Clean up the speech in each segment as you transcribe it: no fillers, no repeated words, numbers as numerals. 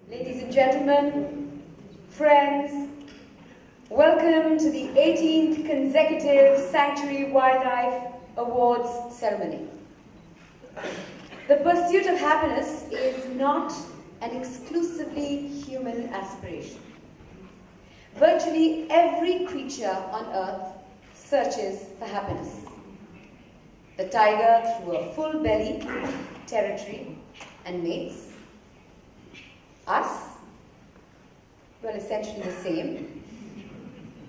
Ladies and gentlemen, friends, welcome to the 18th consecutive Sanctuary Wildlife Awards ceremony. The pursuit of happiness is not an exclusively human aspiration. Virtually every creature on Earth searches for happiness. The tiger through a full belly, territory, and mates. Us, well, essentially the same.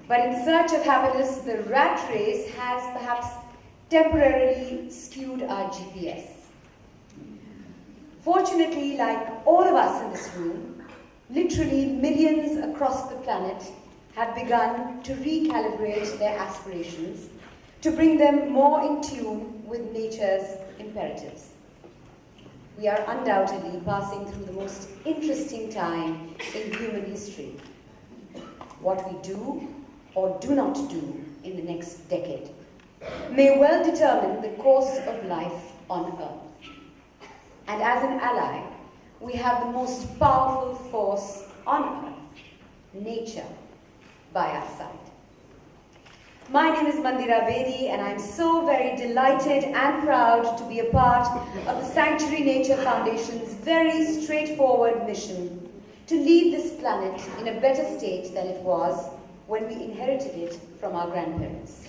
But in search of happiness, the rat race has perhaps temporarily skewed our GPS. Fortunately, like all of us in this room, literally millions across the planet have begun to recalibrate their aspirations to bring them more in tune with nature's imperatives. We are undoubtedly passing through the most interesting time in human history. What we do or do not do in the next decade may well determine the course of life on Earth. And as an ally, we have the most powerful force on Earth, nature, by our side. My name is Mandira Bedi, and I'm so very delighted and proud to be a part of the Sanctuary Nature Foundation's very straightforward mission to leave this planet in a better state than it was when we inherited it from our grandparents.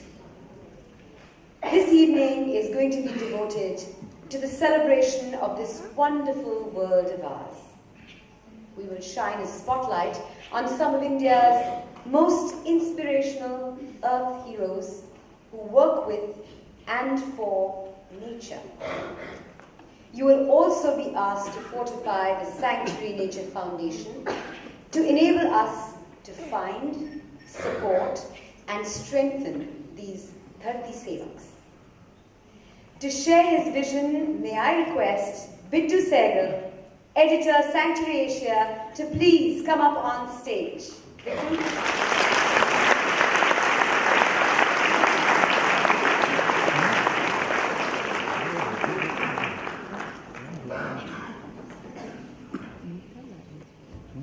This evening is going to be devoted to the celebration of this wonderful world of ours. We will shine a spotlight on some of India's most inspirational Earth heroes who work with and for nature. You will also be asked to fortify the Sanctuary Nature Foundation to enable us to find, support, and strengthen these Dharti Sevaks. To share his vision, may I request Bittu Sehgal, editor, Sanctuary Asia, to please come up on stage.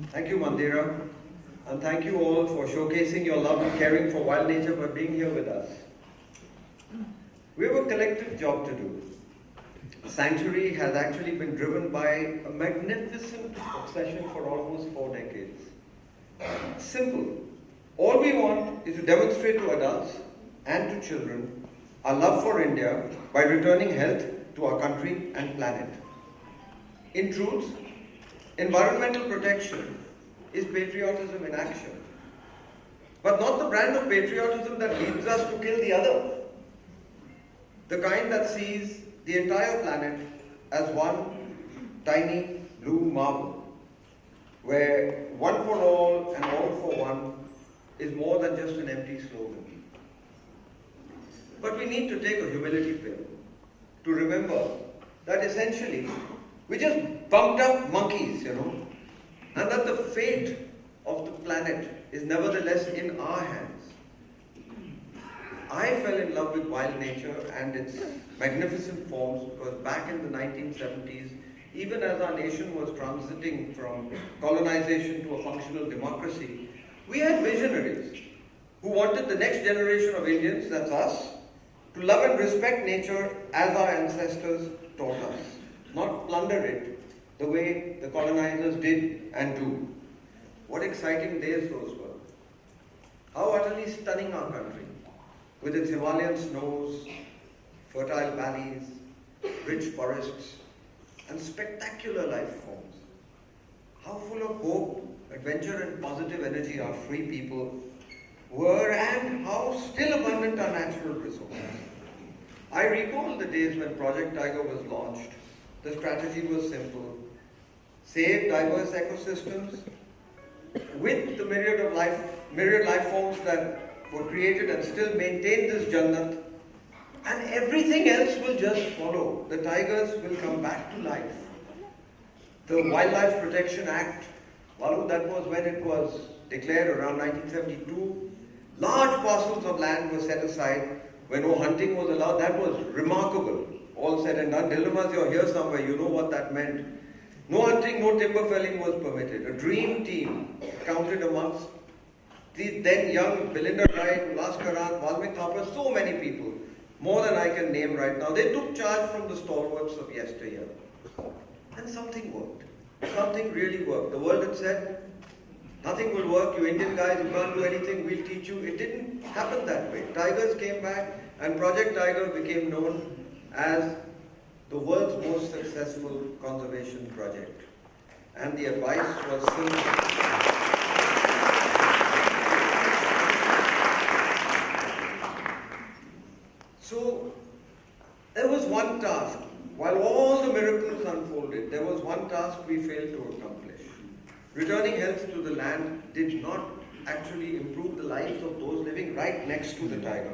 Thank you, Mandira, and thank you all for showcasing your love and caring for wild nature by being here with us. We have a collective job to do. Sanctuary has actually been driven by a magnificent obsession for almost 4 decades. Simple. All we want is to demonstrate to adults and to children our love for India by returning health to our country and planet. In truth, environmental protection is patriotism in action, but not the brand of patriotism that leads us to kill the other. The kind that sees the entire planet as one tiny blue marble, where one for all and all for one is more than just an empty slogan. But we need to take a humility pill to remember that essentially we just bumped up monkeys, and that the fate of the planet is nevertheless in our hands. I fell in love with wild nature and its magnificent forms because back in the 1970s, even as our nation was transiting from colonization to a functional democracy, we had visionaries who wanted the next generation of Indians, that's us, to love and respect nature as our ancestors taught us, not plunder it the way the colonizers did and do. What exciting days those were. How utterly stunning our country, with its Himalayan snows, fertile valleys, rich forests, and spectacular life forms. How full of hope, adventure, and positive energy our free people were, and how still abundant our natural resources. I recall the days when Project Tiger was launched. The strategy was simple: save diverse ecosystems with the myriad life forms that were created and still maintain this Jannat, and everything else will just follow. The tigers will come back to life. The Wildlife Protection Act, Valu, that was when it was declared around 1972. Large parcels of land were set aside when no hunting was allowed. That was remarkable. All said and done. Dilemmas, you're here somewhere, you know what that meant. No hunting, no timber felling was permitted. A dream team counted amongst the then young Belinda Wright, Ulas Karan, Valmik Thapar, so many people, more than I can name right now. They took charge from the stalwarts of yesteryear. And something worked. Something really worked. The world had said, nothing will work, you Indian guys, you can't do anything, we'll teach you. It didn't happen that way. Tigers came back and Project Tiger became known as the world's most successful conservation project. And the advice was simple. So, there was one task. While all the miracles unfolded, there was one task we failed to accomplish. Returning health to the land did not actually improve the lives of those living right next to the tiger.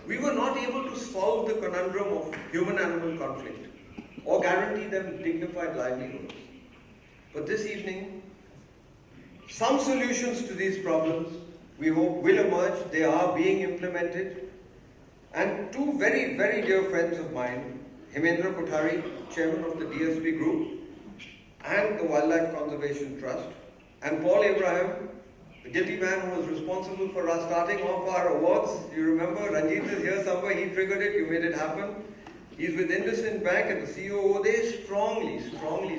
We were not able to solve the conundrum of human-animal conflict or guarantee them dignified livelihoods. But this evening, some solutions to these problems, we hope, will emerge. They are being implemented. And two very, very dear friends of mine, Hemendra Kothari, chairman of the DSP Group and the Wildlife Conservation Trust, and Paul Abraham, the guilty man who was responsible for us starting off our awards. You remember, Ranjit is here somewhere, he triggered it, you made it happen. He's with IndusInd Bank and the COO. They strongly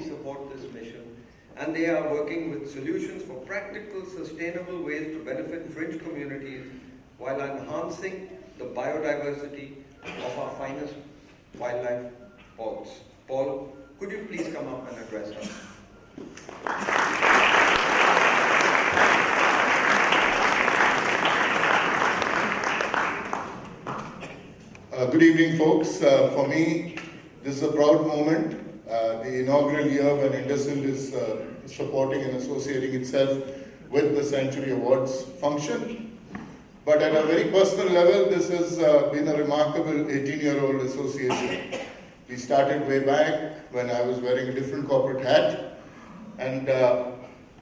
support this mission. And they are working with solutions for practical, sustainable ways to benefit fringe communities while enhancing the biodiversity of our finest wildlife pods. Paul, could you please come up and address us? Good evening, folks. For me, this is a proud moment. The inaugural year when IndusInd is supporting and associating itself with the Century Awards function. But at a very personal level, this has been a remarkable 18-year-old association. We started way back when I was wearing a different corporate hat. And,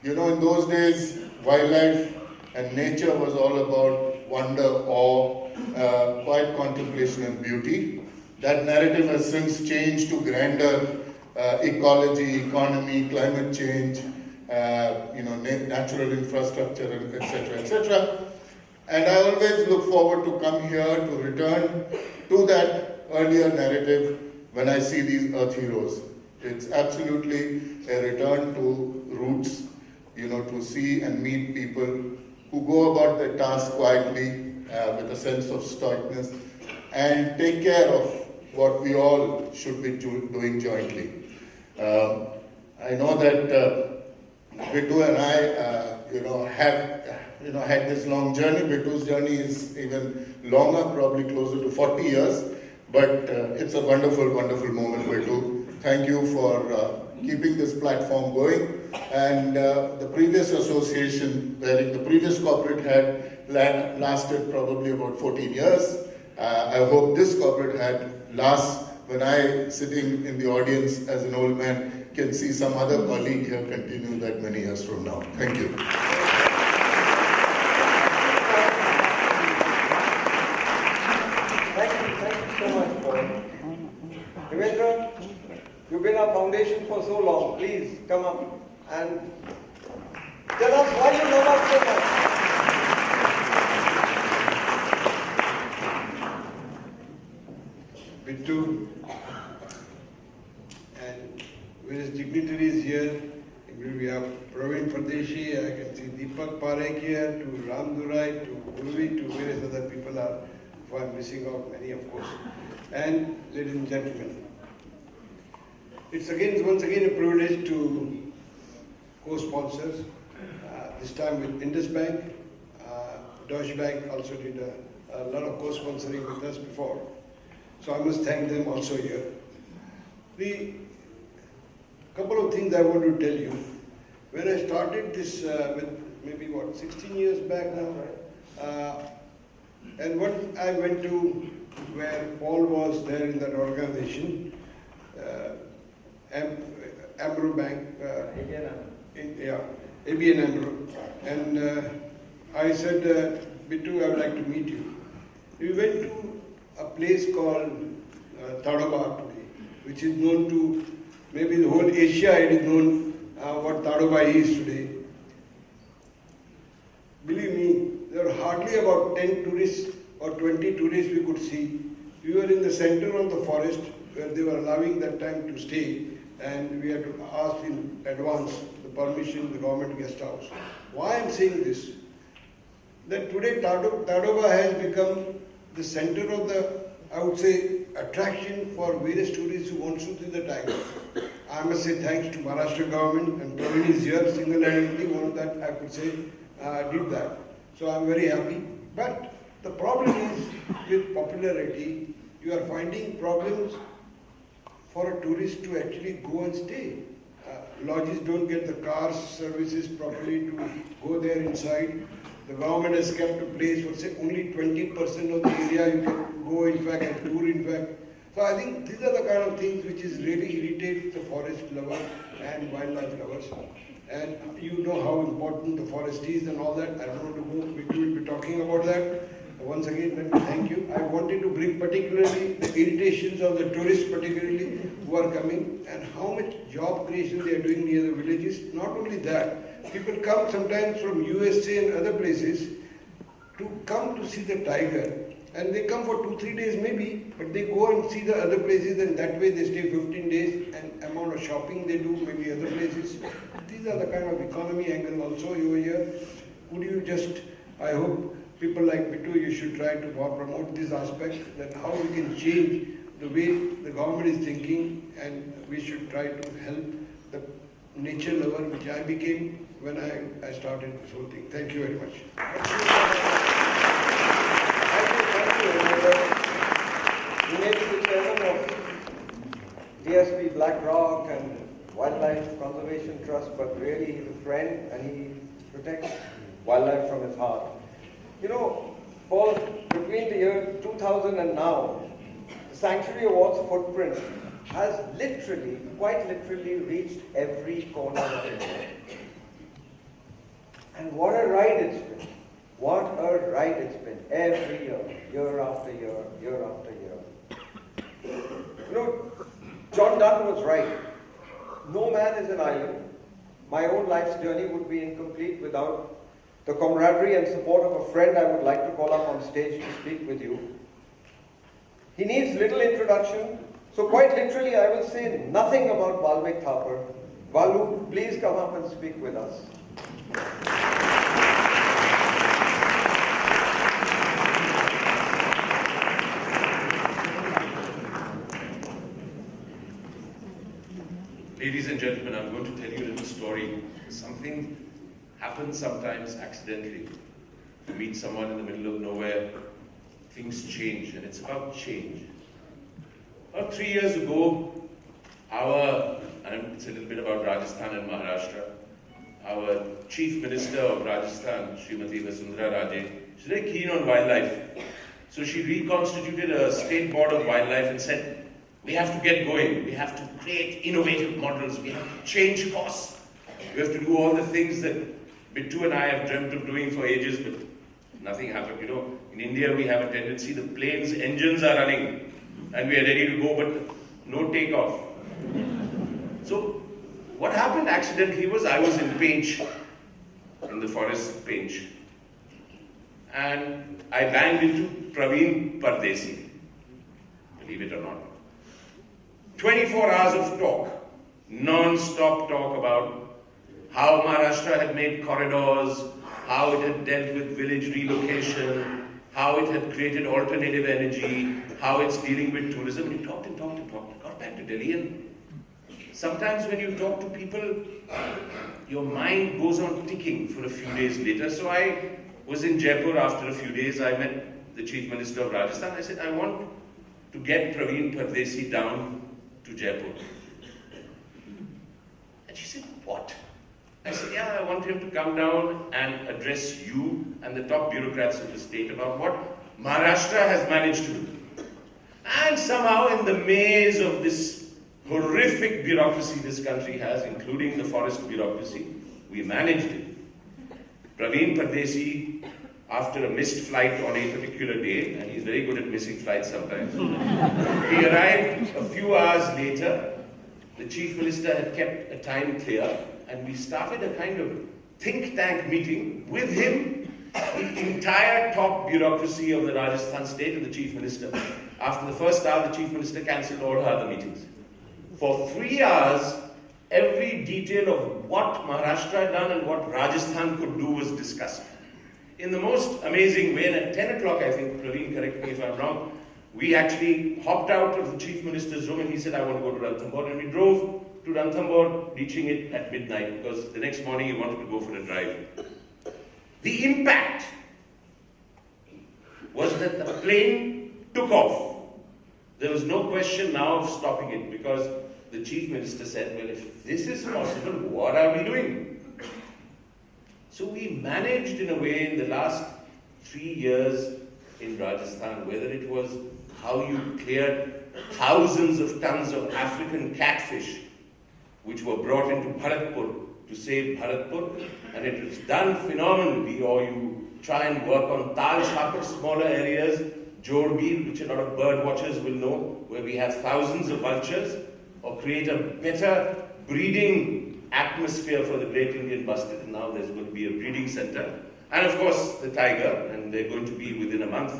in those days, wildlife and nature was all about wonder, awe, quiet contemplation and beauty. That narrative has since changed to grander ecology, economy, climate change, natural infrastructure, etc., etc. And I always look forward to come here to return to that earlier narrative when I see these earth heroes. It's absolutely a return to roots, to see and meet people who go about their task quietly with a sense of stoicness and take care of what we all should be doing jointly. I know that Bittu and I, have had this long journey. Bittu's journey is even longer, probably closer to 40 years. But it's a wonderful, wonderful moment, Bittu. Thank you for keeping this platform going. And the previous association, wherein the previous corporate had lasted probably about 14 years. I hope this corporate had lasts when I, sitting in the audience as an old man, can see some other colleague here continue that many years from now. Thank you. Thank you so much, Paul. Hemendra, you've been our foundation for so long. Please come up and tell us why you love us so much. Bittu and various dignitaries here. We have Praveen Pradeshi, I can see Deepak Parekh here, to Ram Durai, to Ulvi, to various other people are, if I'm missing out many of course. And ladies and gentlemen, it's once again a privilege to co-sponsors, this time with Indus Bank. Deutsche Bank also did a lot of co-sponsoring with us before. So I must thank them also here. The couple of things I want to tell you. When I started this, with maybe 16 years back now, and when I went to where Paul was there in that organization, Amro Bank, ABN Amro, and I said, Bittu, I would like to meet you. We went to a place called Tadaba today, which is known to maybe the whole Asia it is known what Tadoba is today. Believe me, there are hardly about 10 tourists or 20 tourists we could see. We were in the center of the forest where they were allowing that time to stay, and we had to ask in advance the permission, the government guest house. Why I am saying this? That today Tadoba has become the center of the, I would say, attraction for various tourists who want to see the tiger. I must say thanks to Maharashtra government, and Praveen is here, single-handedly one of that I could say did that. So I am very happy. But the problem is with popularity, you are finding problems for a tourist to actually go and stay. Lodges don't get the cars services properly to go there inside. The government has kept a place for say only 20% of the area you can go in fact and tour in fact. So I think these are the kind of things which is really irritate the forest lovers and wildlife lovers. And you know how important the forest is and all that. I don't want to go, we will be talking about that. Once again, let me thank you. I wanted to bring particularly the irritations of the tourists particularly who are coming and how much job creation they are doing near the villages. Not only that, people come sometimes from USA and other places to come to see the tiger. And they come for 2-3 days maybe, but they go and see the other places and that way they stay 15 days and amount of shopping they do maybe other places. These are the kind of economy angle also over here. Could you just, I hope, people like Bittu, you should try to promote this aspect, that how we can change the way the government is thinking, and we should try to help the nature lover, which I became when I started this whole thing. Thank you very much. You may be the chairman of DSP Blackrock and Wildlife Conservation Trust, but really he's a friend and he protects wildlife from his heart. You know, Paul, between the year 2000 and now, the Sanctuary Awards footprint has literally, quite literally reached every corner of India. And what a ride it's been. What a ride it's been. Every year, year after year, year after year. You know, John Donne was right. No man is an island. My own life's journey would be incomplete without the camaraderie and support of a friend I would like to call up on stage to speak with you. He needs little introduction, so quite literally I will say nothing about Valmik Thapar. Valu, please come up and speak with us. Ladies and gentlemen, I'm going to tell you a little story. Something happens sometimes accidentally. You meet someone in the middle of nowhere, things change, and it's about change. About 3 years ago, and it's a little bit about Rajasthan and Maharashtra, our Chief Minister of Rajasthan, Srimati Vasundhara Raje, she's very keen on wildlife. So she reconstituted a state board of wildlife and said, we have to get going, we have to create innovative models, we have to change course, we have to do all the things that Bittu and I have dreamt of doing for ages, but nothing happened. You know, in India we have a tendency, the plane's engines are running and we are ready to go, but no takeoff. So what happened accidentally was I was in Pench, in the forest Pench, and I banged into Praveen Pardesi, believe it or not. 24 hours of talk, non-stop talk about how Maharashtra had made corridors, how it had dealt with village relocation, how it had created alternative energy, how it's dealing with tourism. And he talked and talked and talked. I got back to Delhi, and sometimes when you talk to people, your mind goes on ticking for a few days later. So I was in Jaipur after a few days. I met the Chief Minister of Rajasthan. I said, I want to get Praveen Pardesi down to Jaipur. And she said, what? I said, yeah, I want him to come down and address you and the top bureaucrats of the state about what Maharashtra has managed to do. And somehow in the maze of this horrific bureaucracy this country has, including the forest bureaucracy, we managed it. Praveen Pardesi, after a missed flight on a particular day, and he's very good at missing flights sometimes, he arrived a few hours later the Chief Minister had kept a time clear, and we started a kind of think tank meeting with him, the entire top bureaucracy of the Rajasthan state and the Chief Minister. After the first hour, the Chief Minister cancelled all her other meetings. For 3 hours, every detail of what Maharashtra had done and what Rajasthan could do was discussed. In the most amazing way, and at 10 o'clock, I think, Praveen, correct me if I'm wrong, we actually hopped out of the Chief Minister's room and he said, I want to go to Ranthambore. And we drove to Ranthambore, reaching it at midnight because the next morning he wanted to go for a drive. The impact was that the plane took off. There was no question now of stopping it because the Chief Minister said, well, if this is possible, what are we doing? So we managed in a way in the last 3 years in Rajasthan, whether it was how you cleared thousands of tons of African catfish which were brought into Bharatpur to save Bharatpur, and it was done phenomenally, or you try and work on Tal Shapar, smaller areas, Jodhpur, which a lot of bird watchers will know, where we have thousands of vultures, or create a better breeding atmosphere for the great Indian bustard, and now there's going to be a breeding center. And of course, the tiger, and they're going to be within a month,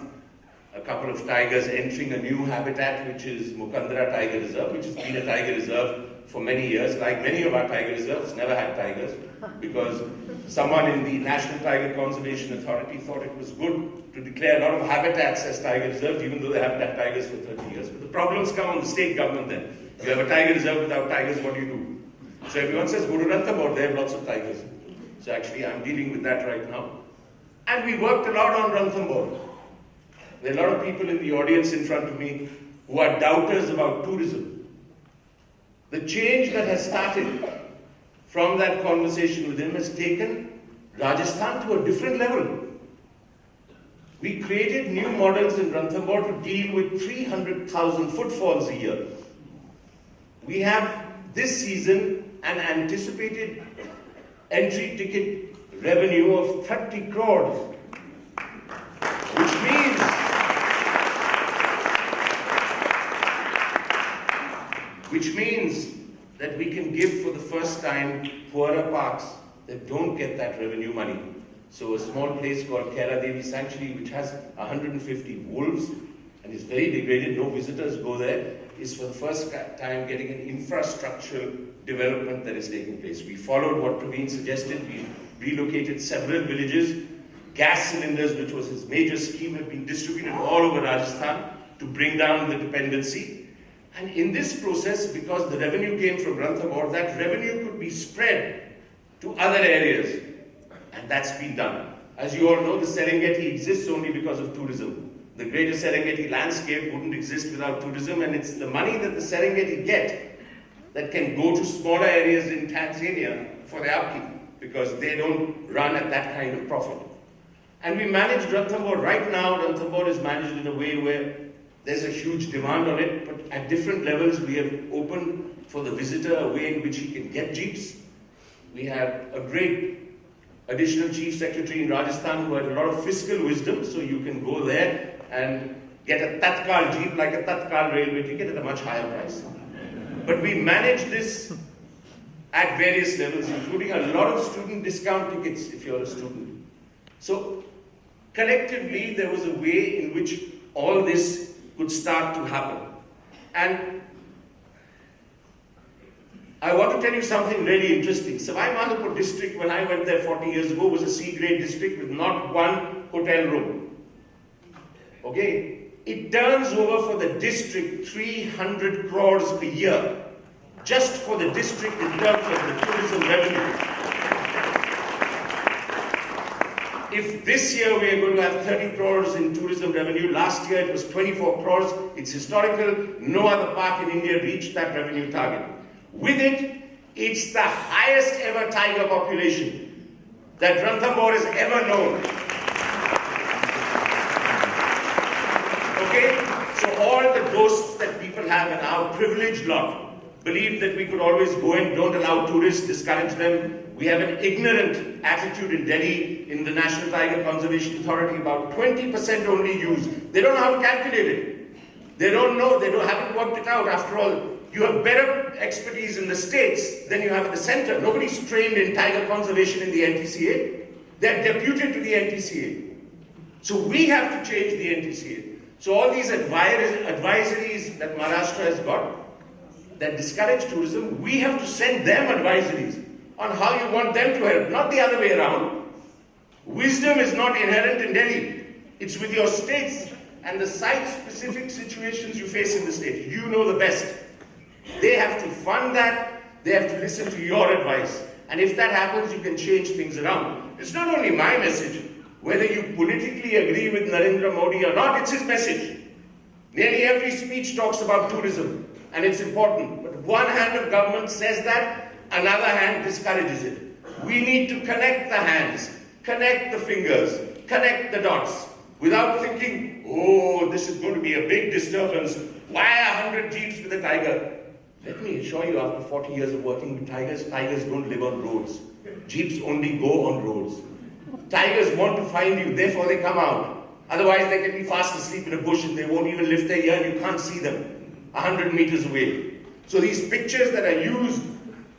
a couple of tigers entering a new habitat, which is Mukandra Tiger Reserve, which has been a tiger reserve for many years. Like many of our tiger reserves, never had tigers, because someone in the National Tiger Conservation Authority thought it was good to declare a lot of habitats as tiger reserves, even though they haven't had tigers for 30 years. But the problems come on the state government then. You have a tiger reserve without tigers, what do you do? So everyone says, go to Ranthambore, they have lots of tigers. So actually I'm dealing with that right now. And we worked a lot on Ranthambore. There are a lot of people in the audience in front of me who are doubters about tourism. The change that has started from that conversation with him has taken Rajasthan to a different level. We created new models in Ranthambore to deal with 300,000 footfalls a year. We have this season an anticipated entry ticket revenue of 30 crores, which means that we can give for the first time poorer parks that don't get that revenue money. So a small place called Kera Devi Sanctuary, which has 150 wolves and is very degraded, no visitors go there, is for the first time getting an infrastructural development that is taking place. We followed what Praveen suggested. We relocated several villages. Gas cylinders, which was his major scheme, have been distributed all over Rajasthan to bring down the dependency. And in this process, because the revenue came from Ranthambore, that revenue could be spread to other areas. And that's been done. As you all know, the Serengeti exists only because of tourism. The greater Serengeti landscape wouldn't exist without tourism, and it's the money that the Serengeti get that can go to smaller areas in Tanzania for their upkeep, because they don't run at that kind of profit. And we managed Ranthambore. Right now, Ranthambore is managed in a way where there's a huge demand on it, but at different levels we have opened for the visitor a way in which he can get jeeps. We had a great additional chief secretary in Rajasthan who had a lot of fiscal wisdom, so you can go there and get a Tatkal jeep, like a Tatkal railway ticket, at a much higher price. But we managed this at various levels, including a lot of student discount tickets if you're a student. So collectively, there was a way in which all this could start to happen. And I want to tell you something really interesting. Savai Madhopur district, when I went there 40 years ago, was a C-grade district with not one hotel room. Okay? It turns over for the district 300 crores a year, just for the district in terms of the tourism revenue. If this year we are going to have 30 crores in tourism revenue, last year it was 24 crores, it's historical. No other park in India reached that revenue target. With it, it's the highest ever tiger population that Ranthambore has ever known. Okay? So all the ghosts that people have in our privileged lot believe that we could always go and don't allow tourists, discourage them. We have an ignorant attitude in Delhi, in the National Tiger Conservation Authority, about 20% only use. They don't know how to calculate it. They don't know, haven't worked it out. After all, you have better expertise in the states than you have at the center. Nobody's trained in tiger conservation in the NTCA. They're deputed to the NTCA. So we have to change the NTCA. So all these advisories that Maharashtra has got that discourage tourism, we have to send them advisories on how you want them to help, not the other way around. Wisdom is not inherent in Delhi. It's with your states and the site-specific situations you face in the state. You know the best. They have to fund that. They have to listen to your advice. And if that happens, you can change things around. It's not only my message. Whether you politically agree with Narendra Modi or not, it's his message. Nearly every speech talks about tourism, and it's important. But one hand of government says that, another hand discourages it. We need to connect the hands, connect the fingers, connect the dots, without thinking, oh, this is going to be a big disturbance. Why 100 jeeps with a tiger? Let me assure you, after 40 years of working with tigers, tigers don't live on roads. Jeeps only go on roads. Tigers want to find you, therefore they come out. Otherwise they can be fast asleep in a bush and they won't even lift their ear and you can't see them 100 meters away. So these pictures that are used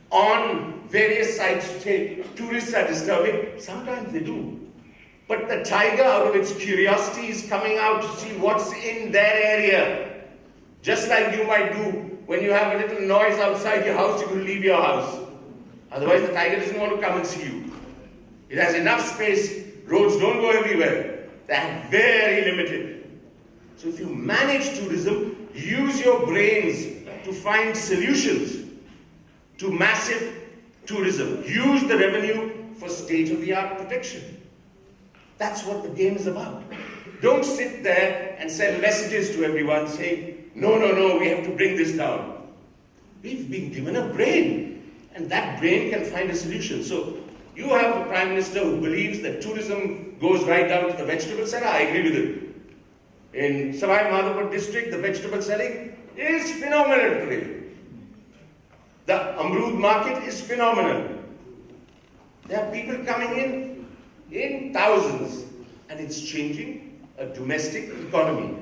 on various sites to say tourists are disturbing, sometimes they do. But the tiger, out of its curiosity, is coming out to see what's in their area. Just like you might do when you have a little noise outside your house, you can leave your house. Otherwise the tiger doesn't want to come and see you. It has enough space, roads don't go everywhere. They're very limited. So if you manage tourism, use your brains to find solutions to massive tourism. Use the revenue for state-of-the-art protection. That's what the game is about. Don't sit there and send messages to everyone saying, no, no, no, we have to bring this down. We've been given a brain, and that brain can find a solution. So you have a Prime Minister who believes that tourism goes right down to the vegetable seller. I agree with him. In Savai Madhopur district, the vegetable selling is phenomenal today. The Amrud market is phenomenal. There are people coming in thousands, and it's changing a domestic economy.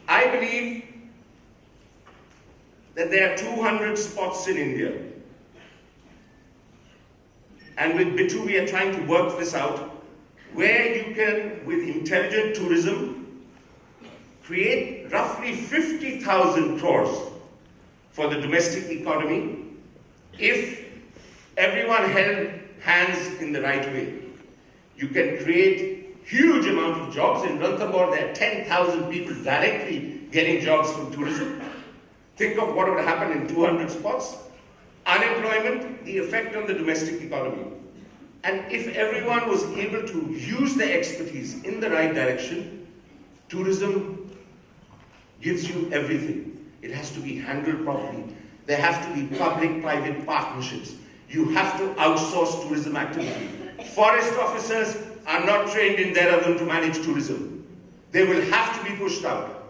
I believe that there are 200 spots in India. And with Bittu, we are trying to work this out, where you can, with intelligent tourism, create roughly 50,000 crores for the domestic economy if everyone held hands in the right way. You can create huge amount of jobs. In Ranthambore, there are 10,000 people directly getting jobs from tourism. Think of what would happen in 200 spots. Unemployment, the effect on the domestic economy. And if everyone was able to use their expertise in the right direction, tourism gives you everything. It has to be handled properly. There have to be public-private partnerships. You have to outsource tourism activity. Forest officers are not trained in Dehradun to manage tourism. They will have to be pushed out.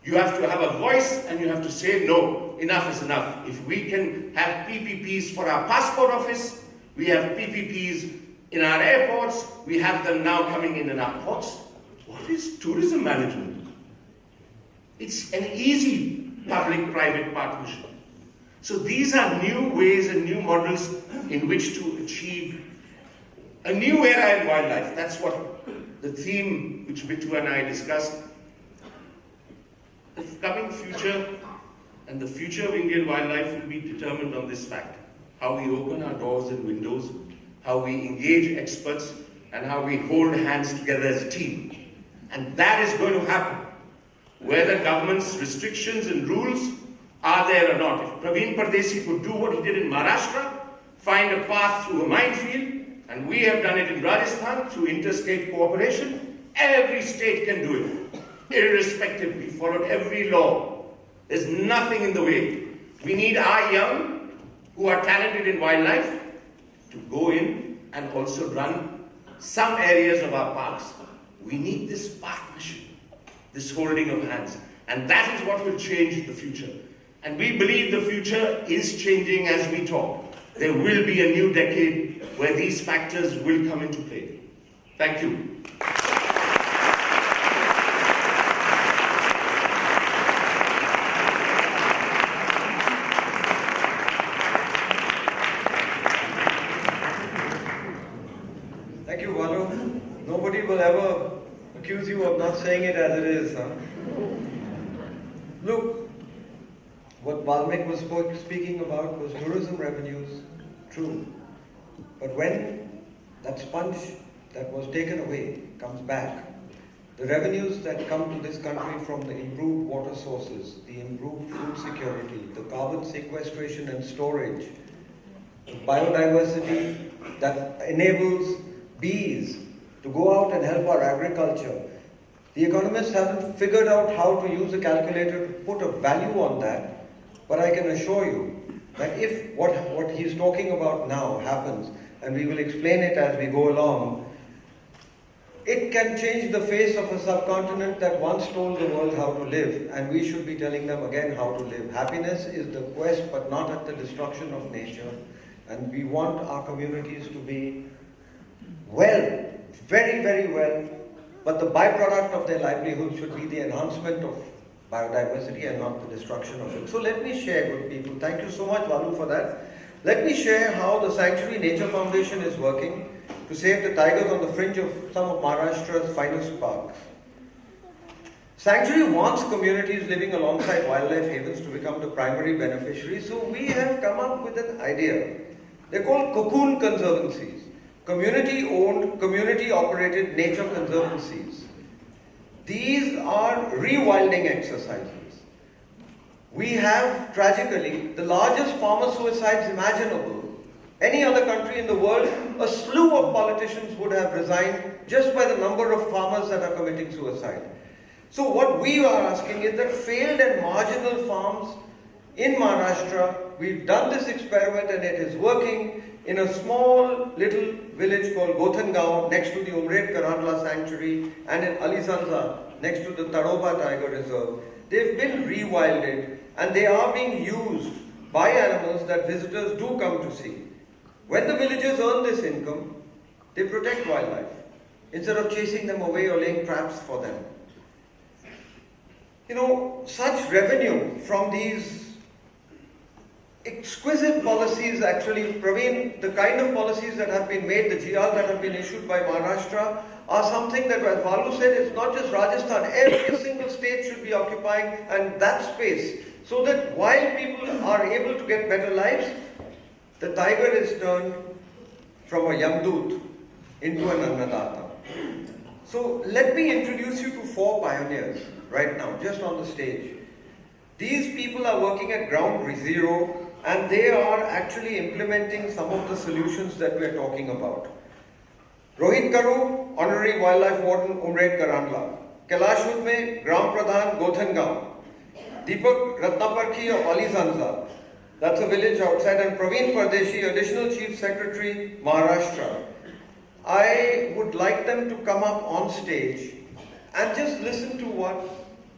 You have to have a voice and you have to say, no, enough is enough. If we can have PPPs for our passport office, we have PPPs in our airports, we have them now coming in our ports. What is tourism management? It's an easy public-private partnership. So these are new ways and new models in which to achieve a new era in wildlife. That's what the theme which Bittu and I discussed. The coming future and the future of Indian wildlife will be determined on this fact. How we open our doors and windows, how we engage experts, and how we hold hands together as a team. And that is going to happen, whether government's restrictions and rules are there or not. If Praveen Pardesi could do what he did in Maharashtra, find a path through a minefield, and we have done it in Rajasthan through interstate cooperation, every state can do it. Irrespective, we followed every law. There's nothing in the way. We need our young, who are talented in wildlife, to go in and also run some areas of our parks. We need this partnership, this holding of hands. And that is what will change the future. And we believe the future is changing as we talk. There will be a new decade where these factors will come into play. Thank you. accuse you of not saying it as it is, huh? Look, what Balmik was speaking about was tourism revenues, true. But when that sponge that was taken away comes back, the revenues that come to this country from the improved water sources, the improved food security, the carbon sequestration and storage, the biodiversity that enables bees to go out and help our agriculture. The economists haven't figured out how to use a calculator to put a value on that, but I can assure you that if what he's talking about now happens, and we will explain it as we go along, it can change the face of a subcontinent that once told the world how to live, and we should be telling them again how to live. Happiness is the quest, but not at the destruction of nature, and we want our communities to be well, very, very well, but the byproduct of their livelihood should be the enhancement of biodiversity and not the destruction of it. So let me share, good people. Thank you so much, Valu, for that. Let me share how the Sanctuary Nature Foundation is working to save the tigers on the fringe of some of Maharashtra's finest parks. Sanctuary wants communities living alongside wildlife havens to become the primary beneficiaries, so we have come up with an idea. They're called cocoon conservancies, community-owned, community-operated nature conservancies. These are rewilding exercises. We have, tragically, the largest farmer suicides imaginable. Any other country in the world, a slew of politicians would have resigned just by the number of farmers that are committing suicide. So what we are asking is that failed and marginal farms in Maharashtra, we've done this experiment and it is working in a small little village called Gothangaon next to the Umred Karandla Sanctuary and in Alizanza next to the Tadoba Tiger Reserve. They've been rewilded and they are being used by animals that visitors do come to see. When the villagers earn this income, they protect wildlife instead of chasing them away or laying traps for them. You know, such revenue from these exquisite policies, actually, Praveen, the kind of policies that have been made, the GR that have been issued by Maharashtra, are something that, as Valu said, it's not just Rajasthan, every single state should be occupying and that space, so that while people are able to get better lives, the tiger is turned from a Yamdut into an Annadata. So let me introduce you to 4 pioneers right now, just on the stage. These people are working at ground zero and they are actually implementing some of the solutions that we're talking about. Rohit Karu, Honorary Wildlife Warden, Umred Karandla. Kailash Udme, Gram Pradhan, Gothangaon. Deepak Ratnaparkhi of Alizanza. That's a village outside. And Praveen Pardeshi, Additional Chief Secretary, Maharashtra. I would like them to come up on stage and just listen to what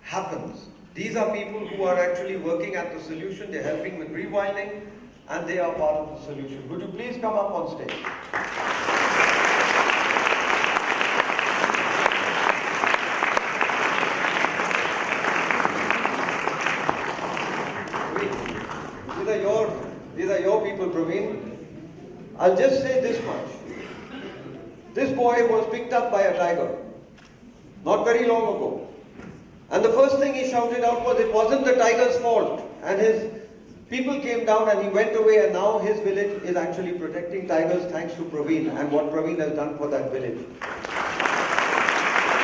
happens. These are people who are actually working at the solution, they're helping with rewilding, and they are part of the solution. Would you please come up on stage? These are your people, Praveen. I'll just say this much. This boy was picked up by a tiger, not very long ago. And the first thing he shouted out was, it wasn't the tiger's fault. And his people came down and he went away, and now his village is actually protecting tigers thanks to Praveen and what Praveen has done for that village.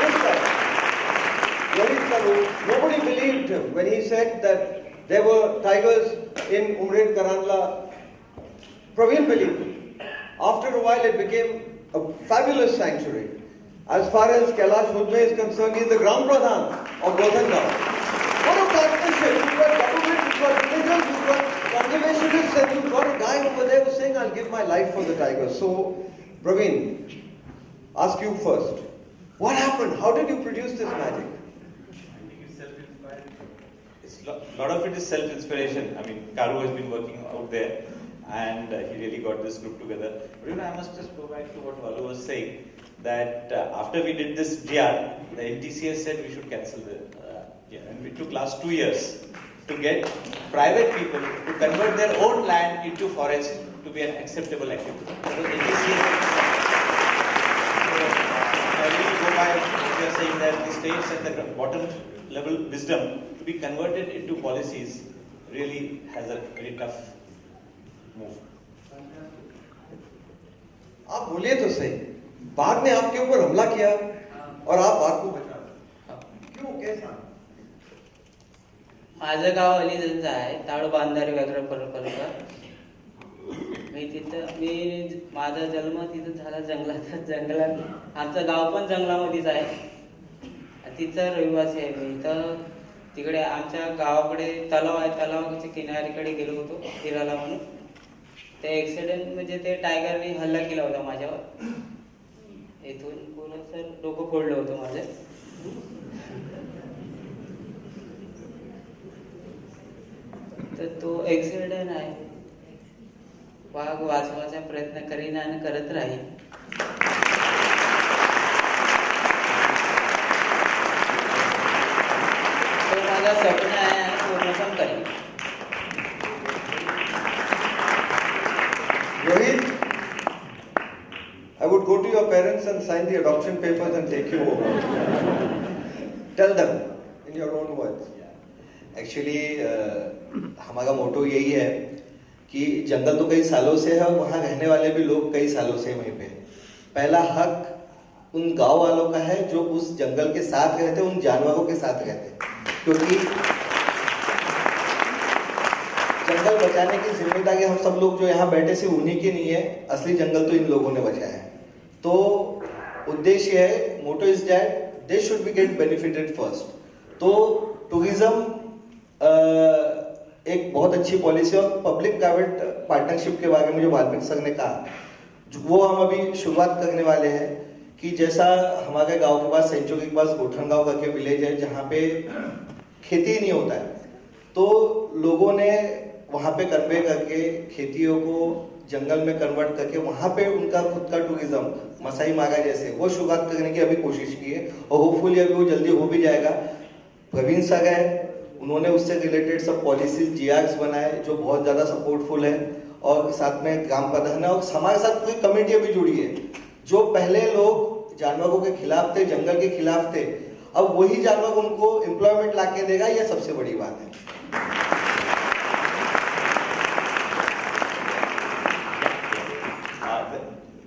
This guy, nobody believed him when he said that there were tigers in Umred Karandla. Praveen believed him. After a while it became a fabulous sanctuary. As far as Kailash Udme is concerned, he is the Gram Pradhan of Gothangaon. What a partnership! You've got government, you've got villagers, you've got conservationists, and you've got a guy over there who's saying, I'll give my life for the tigers. So, Praveen, ask you first. What happened? How did you produce this magic? I think it's self-inspired. A lot of it is self-inspiration. I mean, Karu has been working out there and he really got this group together. But you know, I must just go back to what Valu was saying. That after we did this GR, the NTCA said we should cancel the and it took last 2 years to get private people to convert their own land into forest to be an acceptable activity. So I really go by you are saying that the states and the bottom level wisdom to be converted into policies really has a very tough move. आप बोलिए तो सही, बाघ ने आपके ऊपर हमला किया और आप बाघ को बचा, क्यों, कैसा? माझं गाव अलीगंज आहे, ताडोबा अंधारी व्याघ्र प्रकल्प. माझा जन्म तिथं झाला जंगलात. आमचं गाव पण जंगलामध्येच आहे. तिथं रहिवासी आहे मी. तर तिकडे आमच्या गावाकडे तलाव आहे, तलावाच्या किनारीकडे गेलो होतो फिरायला म्हणून. ते ऍक्सिडेंट म्हणजे ते टायगरने हल्ला केला होता माझ्यावर. इथून पूर्ण सर डोकं फोडलं होतं माझं. तर तो ऍक्सिडेंट आहे. वाघ वाचवायचा प्रयत्न करीन आणि करत राहील. तो माझा स्वप्न आहे आणि पूर्ण पण करीन. Rohit, I would go to your parents and sign the adoption papers and take you over. Tell them in your own words. Actually, हमारा मोटो यही है कि जंगल तो कई सालों से है और वहाँ रहने वाले भी लोग कई सालों से वहीं पे. पहला हक उन गांव वालों का है जो उस जंगल के साथ रहते, उन जानवरों के साथ रहते, क्योंकि जंगल बचाने की जिम्मेदारी हम सब लोग जो यहाँ बैठे से उन्हीं की नहीं है. असली जंगल तो इन लोगों ने बचाया है. तो उद्देश्य है, motto is that they should be get benefited first. तो टूरिज्म एक बहुत अच्छी पॉलिसी और पब्लिक प्राइवेट पार्टनरशिप के बारे में जो वाल्मीकि सर ने कहा, वो हम अभी शुरुआत करने वाले हैं. कि जैसा हमारे गांव के पास, सेंचुरी के पास गोठन गांव करके विलेज है जहाँ पे खेती नहीं होता है, तो लोगों ने वहाँ पे कन्वे करके खेतियों को जंगल में कन्वर्ट करके वहाँ पे उनका खुद का टूरिज्म, मसाई मागा जैसे, वो शुरुआत करने की अभी कोशिश की है और होपफुली अभी वो जल्दी हो भी जाएगा. प्रवीण सर है, उन्होंने उससे रिलेटेड सब पॉलिसीज जीआरएस बनाए जो बहुत ज़्यादा सपोर्टफुल है. और साथ में ग्राम प्रधान है और हमारे साथ पूरी कमेटी भी जुड़ी है. जो पहले लोग जानवरों के खिलाफ थे, जंगल के खिलाफ थे, अब वही जानवर उनको एम्प्लॉयमेंट ला के देगा. यह सबसे बड़ी बात है.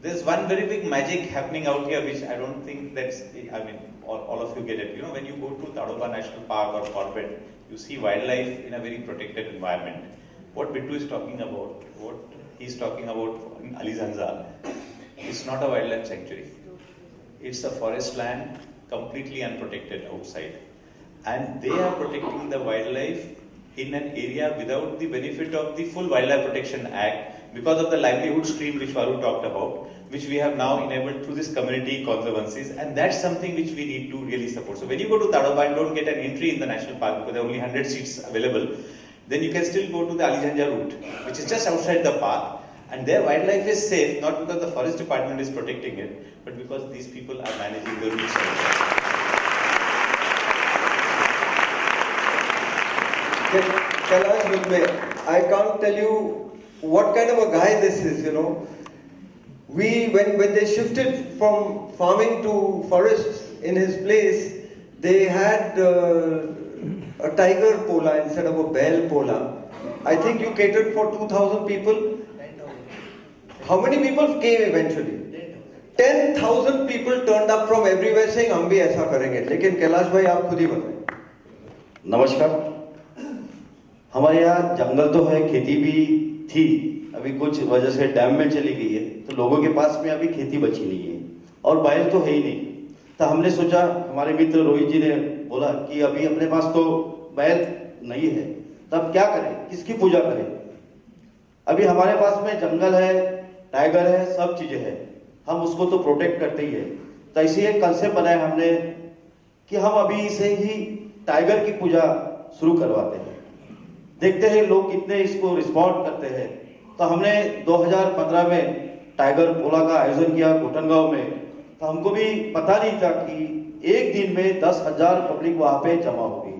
There's one very big magic happening out here, which I don't think that's, I mean, all of you get it. You know, when you go to Tadoba National Park or Corbett, you see wildlife in a very protected environment. What Bittu is talking about, what he's talking about in Alizanza, it's not a wildlife sanctuary. It's a forest land, completely unprotected outside. And they are protecting the wildlife in an area without the benefit of the full Wildlife Protection Act, because of the livelihood stream which Varu talked about, which we have now enabled through this community conservancies, and that's something which we need to really support. So when you go to Tadoba and don't get an entry in the national park because there are only 100 seats available, then you can still go to the Alijanja route, which is just outside the park, and their wildlife is safe, not because the forest department is protecting it, but because these people are managing the routes. Kailash Mumbai, I can't tell you what kind of a guy this is, you know. When they shifted from farming to forests in his place, they had a tiger pola instead of a bell pola. I think you catered for 2,000 people. How many people came eventually? 10,000 people turned up from everywhere saying, "हम भी ऐसा करेंगे." लेकिन कैलाश भाई आप खुद ही बताएं. नमस्कार. हमारे यहाँ जंगल तो है, खेती भी थी, अभी कुछ वजह से डैम में चली गई है, तो लोगों के पास में अभी खेती बची नहीं है और बैल तो है ही नहीं. तो हमने सोचा, हमारे मित्र रोहित जी ने बोला कि अभी अपने पास तो बैल नहीं है, तो अब क्या करें, किसकी पूजा करें. अभी हमारे पास में जंगल है, टाइगर है, सब चीजें हैं, हम उसको तो प्रोटेक्ट करते ही है. तो ऐसे एक कंसेप्ट बनाया हमने कि हम अभी से ही टाइगर की पूजा शुरू करवाते हैं, देखते हैं लोग कितने इसको रिस्पॉन्ड करते हैं. तो हमने 2015 में टाइगर पोला का आयोजन किया कोटनगांव में. तो हमको भी पता नहीं था कि एक दिन में 10,000 पब्लिक वहां पे जमा होगी.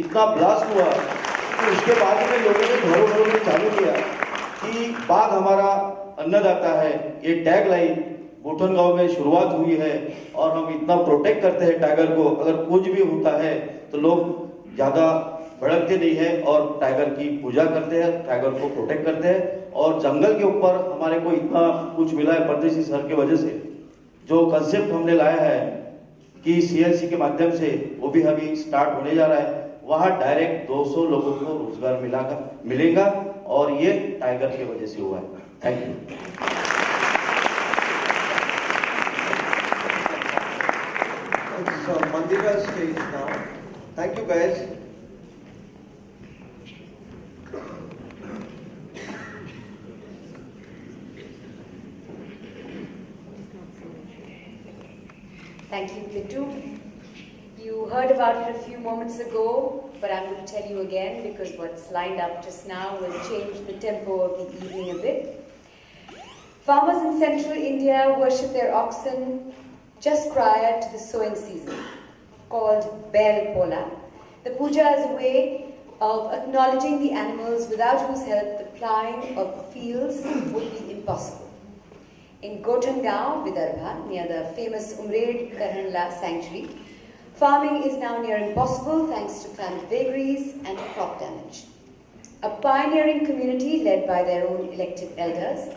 इतना ब्लास्ट हुआ कि उसके बाद में लोगों ने घरों घरों में चालू किया कि बाघ हमारा अन्नदाता है, ये टैग लाइन गोठन गांव में शुरुआत हुई है और हम इतना प्रोटेक्ट करते हैं टाइगर को, अगर कुछ भी होता है तो लोग ज्यादा भड़कते नहीं है और टाइगर की पूजा करते हैं, टाइगर को प्रोटेक्ट करते हैं। और जंगल के ऊपर हमारे को इतना कुछ मिला है परदेशी सर की वजह से। जो कंसेप्ट हमने लाया है कि सीएनसी के माध्यम से, वो भी अभी स्टार्ट होने जा रहा है, वहाँ डायरेक्ट 200 लोगों को रोजगार मिलेगा और ये टाइगर की वजह से हुआ है। Thank you. So Mandira's stage now. Thank you guys. Thank you, Kittu. You heard about it a few moments ago, but I'm going to tell you again because what's lined up just now will change the tempo of the evening a bit. Farmers in central India worship their oxen just prior to the sowing season, called Bel Pola. The puja is a way of acknowledging the animals without whose help the plowing of fields would be impossible. In Gothangaon, Vidarbha, near the famous Umred Karhanla sanctuary, farming is now near impossible thanks to climate vagaries and crop damage. A pioneering community led by their own elected elders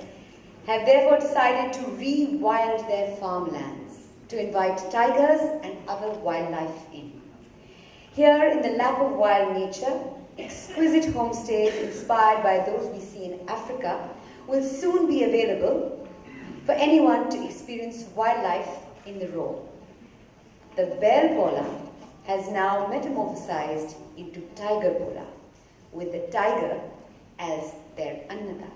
have therefore decided to re-wild their farmlands, to invite tigers and other wildlife in. Here in the lap of wild nature, exquisite homestays inspired by those we see in Africa will soon be available for anyone to experience wildlife in the raw. The Bel Pola has now metamorphosized into Tiger Pola, with the tiger as their Annadata.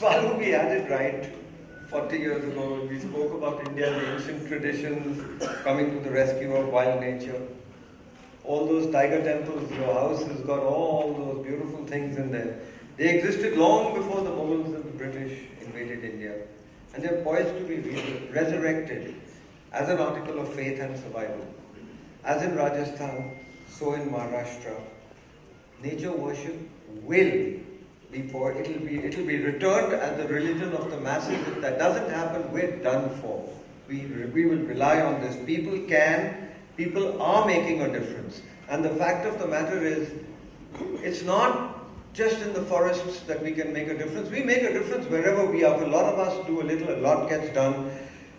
Swalu, we had it right 40 years ago when we spoke about India's ancient traditions coming to the rescue of wild nature. All those tiger temples, your house has got all those beautiful things in there. They existed long before the Mughals and the British invaded India. And they're poised to be resurrected as an article of faith and survival. As in Rajasthan, so in Maharashtra. Nature worship will it'll be returned as the religion of the masses. If that doesn't happen, we're done for. We will rely on this. People are making a difference. And the fact of the matter is, it's not just in the forests that we can make a difference. We make a difference wherever we are. A lot of us do a little, a lot gets done.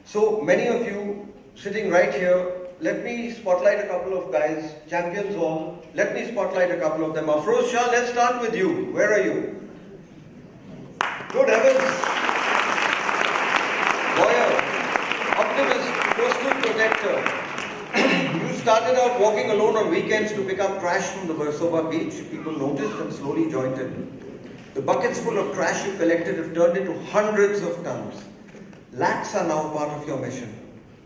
So many of you sitting right here, let me spotlight a couple of guys, champions all. Let me spotlight a couple of them. Afroz Shah, let's start with you. Where are you? Good heavens. Lawyer, optimist, coastal protector. You started out walking alone on weekends to pick up trash from the Versova beach. People noticed and slowly joined in. The buckets full of trash you collected have turned into hundreds of tons. Lakhs are now part of your mission,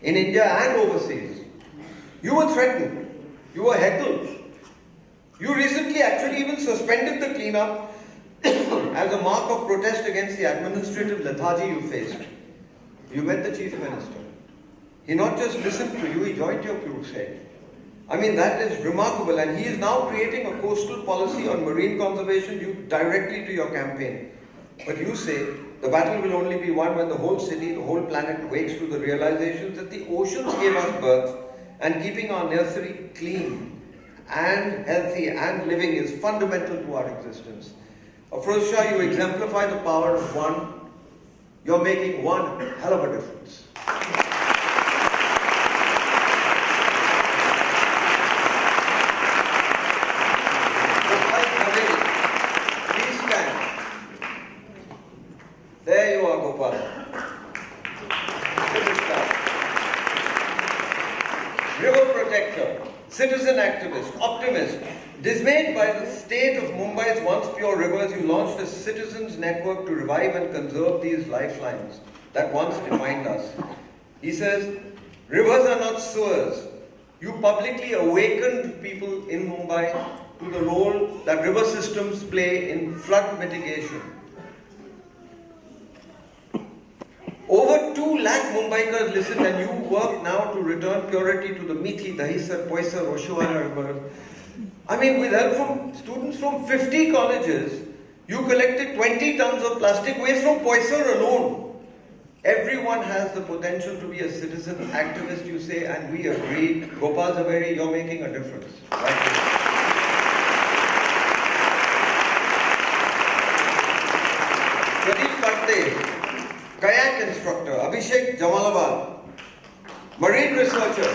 in India and overseas. You were threatened. You were heckled. You recently actually even suspended the cleanup as a mark of protest against the administrative lethargy you faced. You met the Chief Minister. He not just listened to you, he joined your crusade. I mean, that is remarkable, and he is now creating a coastal policy on marine conservation due directly to your campaign. But you say, the battle will only be won when the whole city, the whole planet wakes to the realization that the oceans gave us birth, and keeping our nursery clean and healthy and living is fundamental to our existence. Afroz Shah, you exemplify the power of one. You're making one hell of a difference. Please stand. There you are, Gopal. River protector, citizen activist, optimist. Dismayed by the state of Mumbai's once pure rivers, you launched a citizens' network to revive and conserve these lifelines that once defined us. He says, rivers are not sewers. You publicly awakened people in Mumbai to the role that river systems play in flood mitigation. Over 2 lakh Mumbaikars listened, and you work now to return purity to the Mithi, Dahisar, Poisar, Oshuala rivers. I mean, with help from students from 50 colleges, you collected 20 tons of plastic waste from Poisar alone. Everyone has the potential to be a citizen activist, you say, and we agree. Gopal Zaveri, you're making a difference. Right. Pradeep Patte, kayak instructor. Abhishek Jamalabad, marine researcher.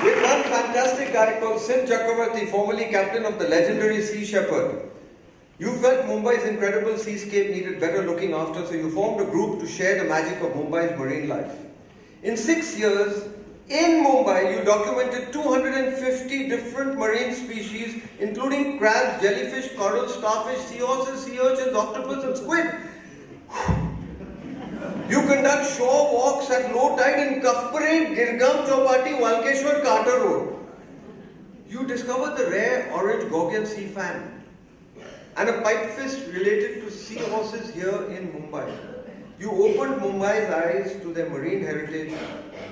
With one fantastic guy called Sid Chakravarti, formerly captain of the legendary Sea Shepherd. You felt Mumbai's incredible seascape needed better looking after, so you formed a group to share the magic of Mumbai's marine life. In 6 years, in Mumbai, you documented 250 different marine species, including crabs, jellyfish, corals, starfish, seahorses, sea urchins, octopus, and squid. You conduct shore walks at low tide in Kafpare, Girgam, Chowpatty, Walkeshwar, Carter Road. You discovered the rare orange Gorgon sea fan and a pipefish related to seahorses here in Mumbai. You opened Mumbai's eyes to their marine heritage.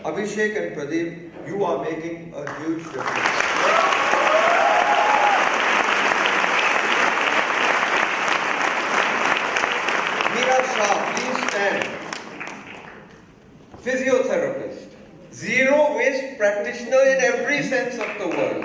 Abhishek and Pradeep, you are making a huge difference. Meera Shah, please stand. Physiotherapist, zero waste practitioner in every sense of the word.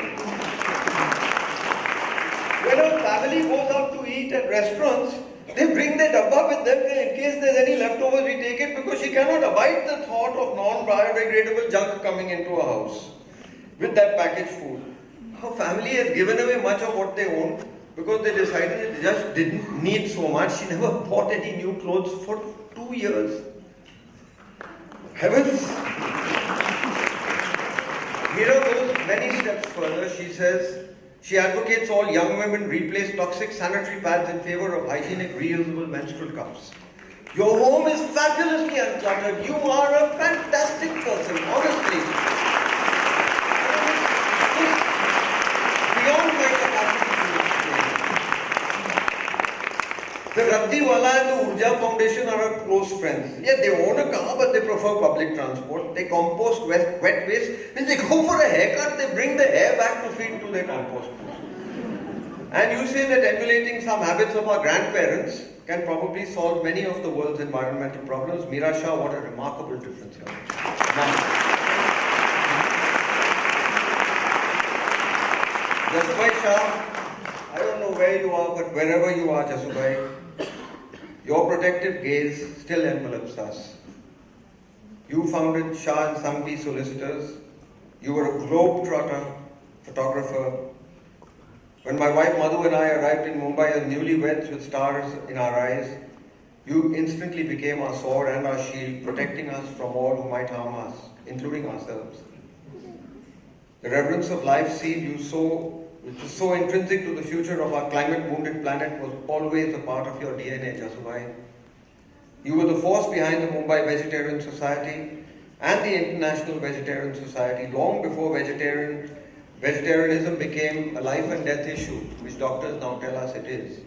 When a family goes out to eat at restaurants, they bring their dabba with them in case there's any leftovers, we take it because she cannot abide the thought of non-biodegradable junk coming into her house with that packaged food. Her family has given away much of what they own because they decided they just didn't need so much. She never bought any new clothes for 2 years. Heavens! Meera goes many steps further. She says She advocates all young women replace toxic sanitary pads in favor of hygienic reusable menstrual cups. Your home is fabulously uncluttered. You are a fantastic person, honestly. Beyond my capacity to explain. The Raddiwala and the Urja Foundation are our close friends. Yeah, they own a car, but they prefer public transport. They compost wet waste. When they go for a haircut, they bring the hair back to feed to their compost. And you say that emulating some habits of our grandparents can probably solve many of the world's environmental problems. Meera Shah, what a remarkable difference here. Jasubhai Shah, I don't know where you are, but wherever you are, Jasubhai, your protective gaze still envelops us. You founded Shah and Sangvi Solicitors. You were a globe-trotter, photographer. When my wife Madhu and I arrived in Mumbai as newlyweds with stars in our eyes, you instantly became our sword and our shield, protecting us from all who might harm us, including ourselves. The reverence of life seed you sow, which is so intrinsic to the future of our climate-wounded planet, was always a part of your DNA, Jasubhai. You were the force behind the Mumbai Vegetarian Society and the International Vegetarian Society long before vegetarianism became a life and death issue, which doctors now tell us it is.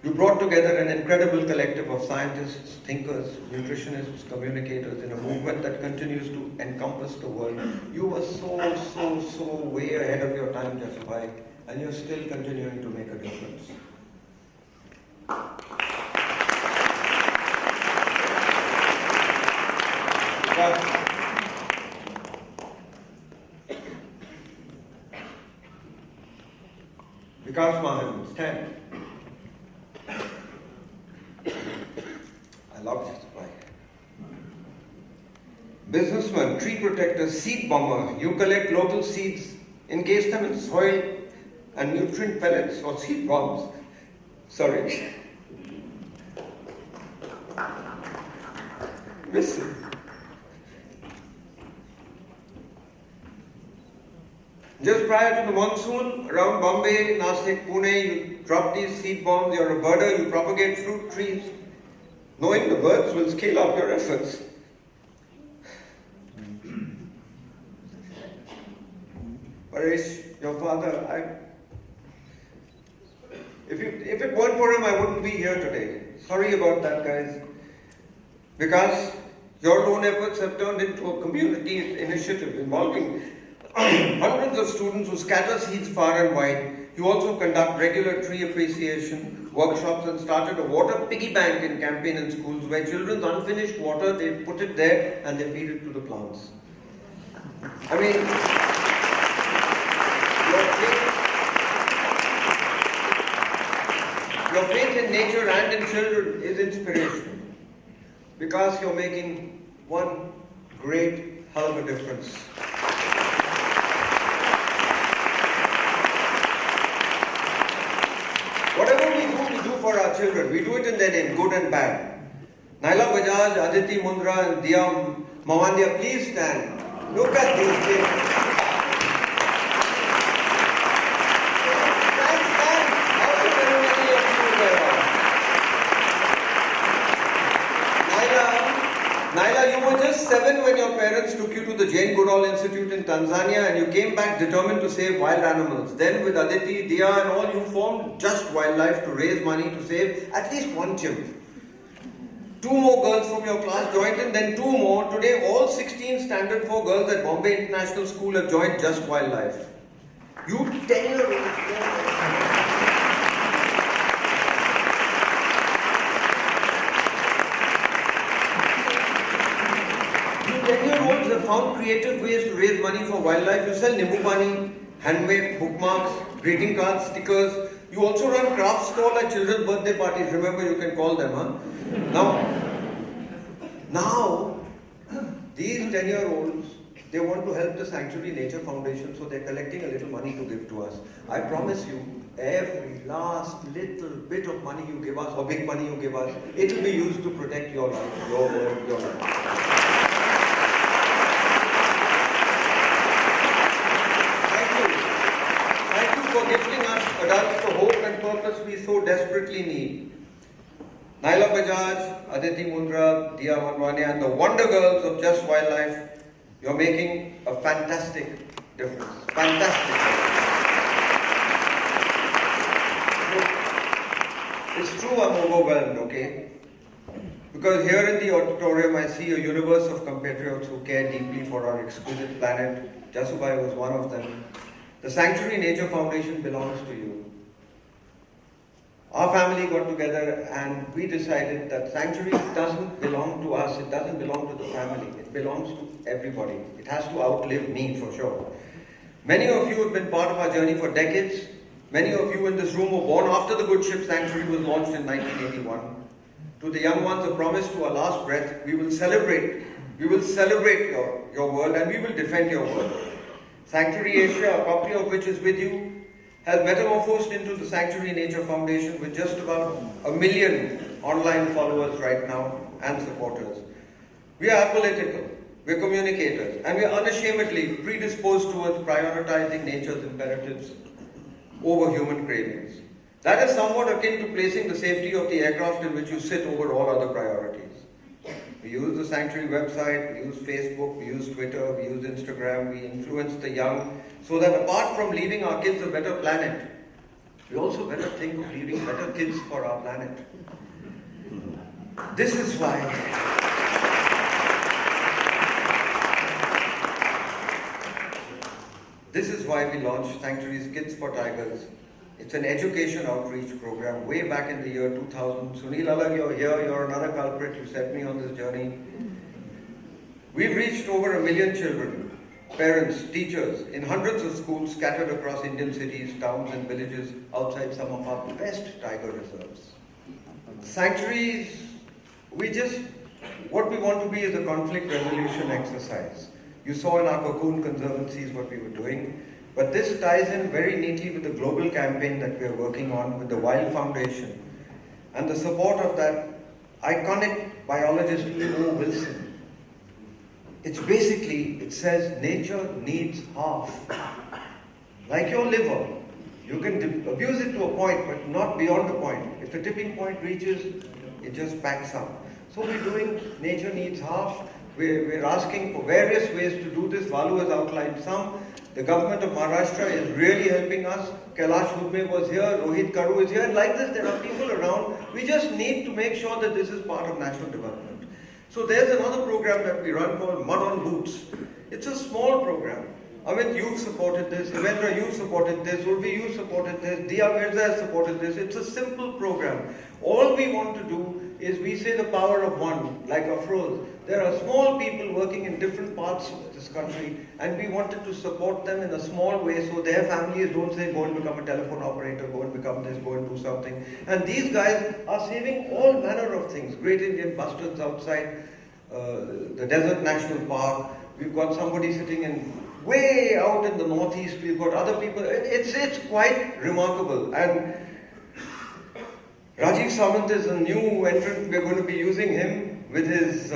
You brought together an incredible collective of scientists, thinkers, nutritionists, communicators in a movement that continues to encompass the world. You were so way ahead of your time, Jasubhai, and you're still continuing to make a difference. Vikas Mahan, stand. I love this boy. Businessman, tree protector, seed bomber. You collect local seeds, encase them in soil and nutrient pellets or seed bombs. Sorry. Listen. Just prior to the monsoon, around Bombay, Nasik, Pune, you drop these seed bombs. You're a birder, you propagate fruit trees, knowing the birds will scale up your efforts. Paresh, your father, if it weren't for him, I wouldn't be here today. Sorry about that, guys. Because your own efforts have turned into a community initiative involving hundreds of students who scatter seeds far and wide. You also conduct regular tree appreciation workshops and started a water piggy bank in campaign in schools where children's unfinished water, they put it there and they feed it to the plants. I mean, your faith in nature and in children is inspiration because you're making one great hell of a difference. Whatever we do for our children. We do it in their name, good and bad. Naila Bajaj, Aditi Mundra and Diya Mawandia, please stand. Look at these kids. Stand. How many of you there are? Naila, you were just 7 when your parents took you to the Jane Goodall Institute in Tanzania and you came back determined to save wild animals. Then with Aditi, Diya and all, you formed Just Wildlife to raise money to save at least one chimp. 2 more girls from your class joined in, then 2 more. Today all 16 Standard 4 girls at Bombay International School have joined Just Wildlife. You 10-year-olds. 10-year-olds have found creative ways to raise money for wildlife. You sell Nimbu Pani, handmade bookmarks, greeting cards, stickers. You also run craft stall at children's birthday parties. Remember, you can call them, huh? Now, these 10-year-olds, they want to help the Sanctuary Nature Foundation, so they're collecting a little money to give to us. I promise you, every last little bit of money you give us, or big money you give us, it will be used to protect your life, your world, your life. Thank for gifting us adults the hope and purpose we so desperately need. Naila Bajaj, Aditi Mundra, Dia Manwani, and the Wonder Girls of Just Wildlife, you're making a fantastic difference. Fantastic. It's true I'm overwhelmed, okay? Because here in the auditorium I see a universe of compatriots who care deeply for our exquisite planet. Jasubai was one of them. The Sanctuary Nature Foundation belongs to you. Our family got together and we decided that Sanctuary doesn't belong to us, it doesn't belong to the family, it belongs to everybody. It has to outlive me for sure. Many of you have been part of our journey for decades. Many of you in this room were born after the good ship Sanctuary was launched in 1981. To the young ones, a promise to our last breath, we will celebrate your world and we will defend your world. Sanctuary Asia, a copy of which is with you, has metamorphosed into the Sanctuary Nature Foundation with just about 1 million online followers right now and supporters. We are apolitical, we are communicators, and we are unashamedly predisposed towards prioritizing nature's imperatives over human cravings. That is somewhat akin to placing the safety of the aircraft in which you sit over all other priorities. We use the Sanctuary website, we use Facebook, we use Twitter, we use Instagram, we influence the young, so that apart from leaving our kids a better planet, we also better think of leaving better kids for our planet. This is why we launched Sanctuary's Kids for Tigers. It's an education outreach program way back in the year 2000. Sunil Alag, you're here, you're another culprit, you set me on this journey. We've reached over 1 million children, parents, teachers, in hundreds of schools scattered across Indian cities, towns and villages outside some of our best tiger reserves. Sanctuaries, what we want to be is a conflict resolution exercise. You saw in our cocoon conservancies what we were doing. But this ties in very neatly with the global campaign that we are working on with the Wild Foundation and the support of that iconic biologist E.O. Wilson. It says nature needs half. Like your liver, you can abuse it to a point, but not beyond the point. If the tipping point reaches, it just backs up. So we're doing nature needs half. We're asking for various ways to do this. Valu has outlined some. The government of Maharashtra is really helping us. Kailash Hudme was here, Rohit Karu is here, and like this there are people around. We just need to make sure that this is part of national development. So there's another program that we run called Mud on Boots. It's a small program. Amit, you've supported this, Himendra, you've supported this, Urvi, you've supported this, Dia Mirza has supported this. It's a simple program. All we want to do is we say the power of one, like Afroz. There are small people working in different parts of this country and we wanted to support them in a small way so their families don't say go and become a telephone operator, go and become this, go and do something. And these guys are saving all manner of things. Great Indian bustards outside the Desert National Park. We've got somebody sitting in way out in the northeast. We've got other people. It's quite remarkable. And Rajiv Samant is a new entrant. We're going to be using him with his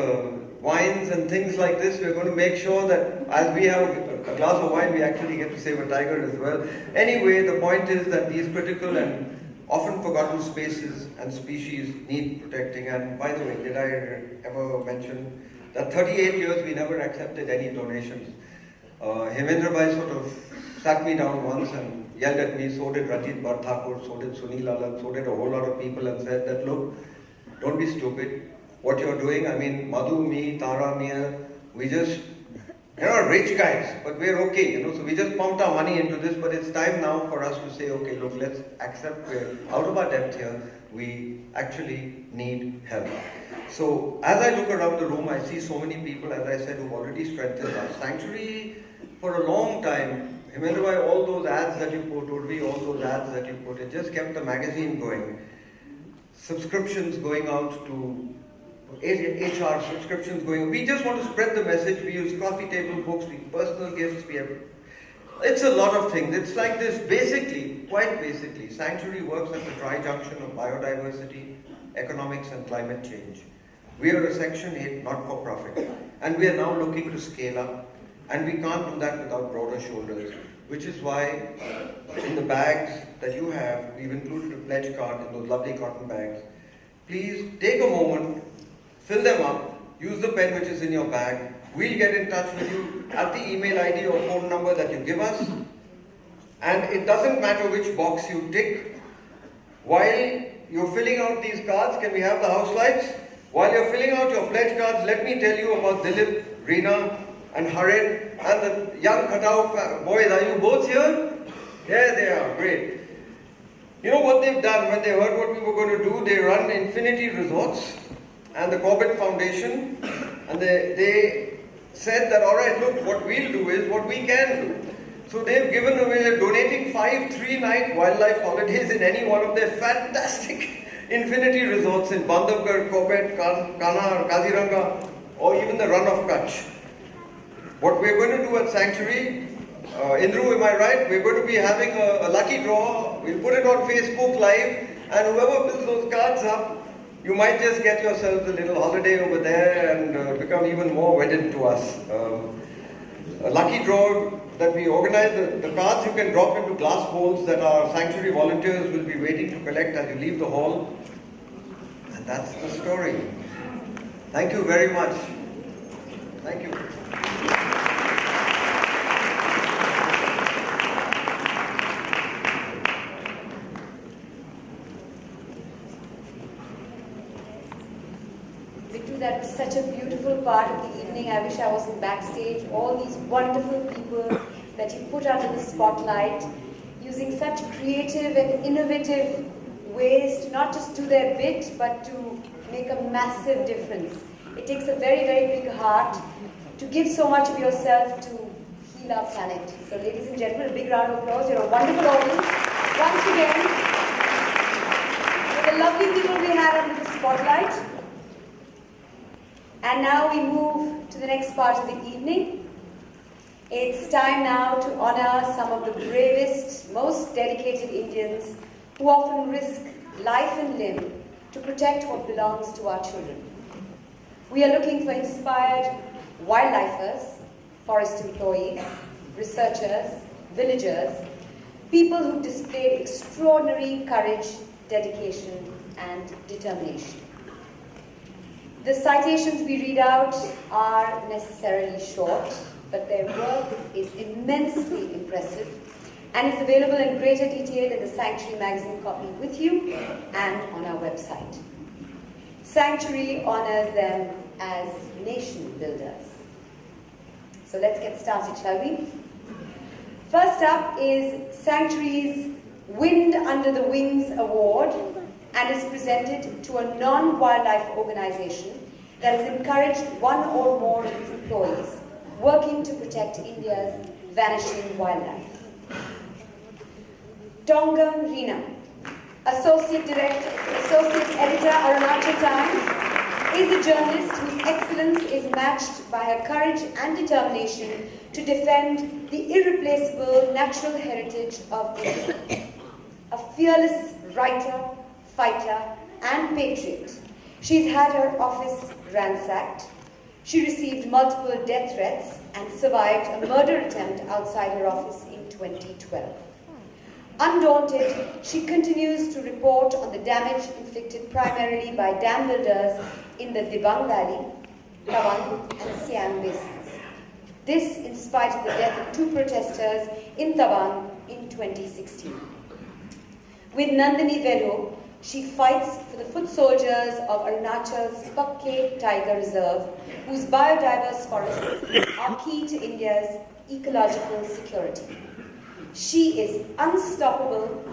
wines and things like this. We're going to make sure that as we have a glass of wine, we actually get to save a tiger as well. Anyway, the point is that these critical and often forgotten spaces and species need protecting. And by the way, did I ever mention that 38 years we never accepted any donations? Hemendra Bhai sort of sat me down once and yelled at me, so did Rajit Barthakur, so did Sunil Alag, so did a whole lot of people, and said that, look, don't be stupid. What you're doing, I mean, Madhu, me, Tara, Mia, we just, you're not rich guys, but we're okay, so we just pumped our money into this, but it's time now for us to say, okay, look, let's accept we're out of our depth here, we actually need help. So, as I look around the room, I see so many people, as I said, who've already strengthened our sanctuary for a long time. Remember all those ads that you put, Urvi, all those ads that you put, it just kept the magazine going. Subscriptions going out to HR, subscriptions going. We just want to spread the message. We use coffee table books, we personal gifts, we have. It's a lot of things. It's like this basically, quite basically, Sanctuary works at the tri-junction of biodiversity, economics and climate change. We are a Section 8 not-for-profit and we are now looking to scale up. And we can't do that without broader shoulders. which is why in the bags that you have, we've included a pledge card in those lovely cotton bags. Please take a moment, fill them up, use the pen which is in your bag. We'll get in touch with you at the email ID or phone number that you give us. And it doesn't matter which box you tick. While you're filling out these cards, can we have the house lights? While you're filling out your pledge cards, let me tell you about Dilip, Reena and Harin and the young cutout boys. Are you both here? Yeah, they are. Great. You know what they've done when they heard what we were going to do? They run Infinity Resorts and the Corbett Foundation, and they said that, all right, look, what we'll do is what we can do. So they've given away, they're donating 5 3-night wildlife holidays in any one of their fantastic Infinity Resorts in Bandhavgarh, Corbett, Kana, Kaziranga, or even the Run of Kutch. What we're going to do at Sanctuary, Indru, am I right? We're going to be having a lucky draw. We'll put it on Facebook Live, and whoever fills those cards up, you might just get yourselves a little holiday over there and become even more wedded to us. A lucky draw that we organize, the cards you can drop into glass bowls that our Sanctuary volunteers will be waiting to collect as you leave the hall. And that's the story. Thank you very much. Thank you. That was such a beautiful part of the evening. I wish I wasn't backstage. All these wonderful people that you put under the spotlight, using such creative and innovative ways to not just do their bit, but to make a massive difference. It takes a very, very big heart to give so much of yourself to heal our planet. So ladies and gentlemen, a big round of applause. You're a wonderful audience. Once again, for the lovely people we had under the spotlight. And now we move to the next part of the evening. It's time now to honor some of the bravest, most dedicated Indians who often risk life and limb to protect what belongs to our children. We are looking for inspired wildlifers, forest employees, researchers, villagers, people who displayed extraordinary courage, dedication, and determination. The citations we read out are necessarily short, but their work is immensely impressive and is available in greater detail in the Sanctuary magazine copy with you and on our website. Sanctuary honors them as nation builders. So let's get started, shall we? First up is Sanctuary's Wind Under the Wings Award, and is presented to a non-wildlife organization that has encouraged one or more of its employees working to protect India's vanishing wildlife. Tongam Reena, Associate Editor, Arunachal Times, is a journalist whose excellence is matched by her courage and determination to defend the irreplaceable natural heritage of India. A fearless writer, fighter, and patriot. She's had her office ransacked. She received multiple death threats and survived a murder attempt outside her office in 2012. Undaunted, she continues to report on the damage inflicted primarily by dam builders in the Dibang Valley, Tawang, and Siam basins. This in spite of the death of 2 protesters in Tawang in 2016. With Nandini Velo, she fights for the foot soldiers of Arunachal's Pakke Tiger Reserve, whose biodiverse forests are key to India's ecological security. She is unstoppable,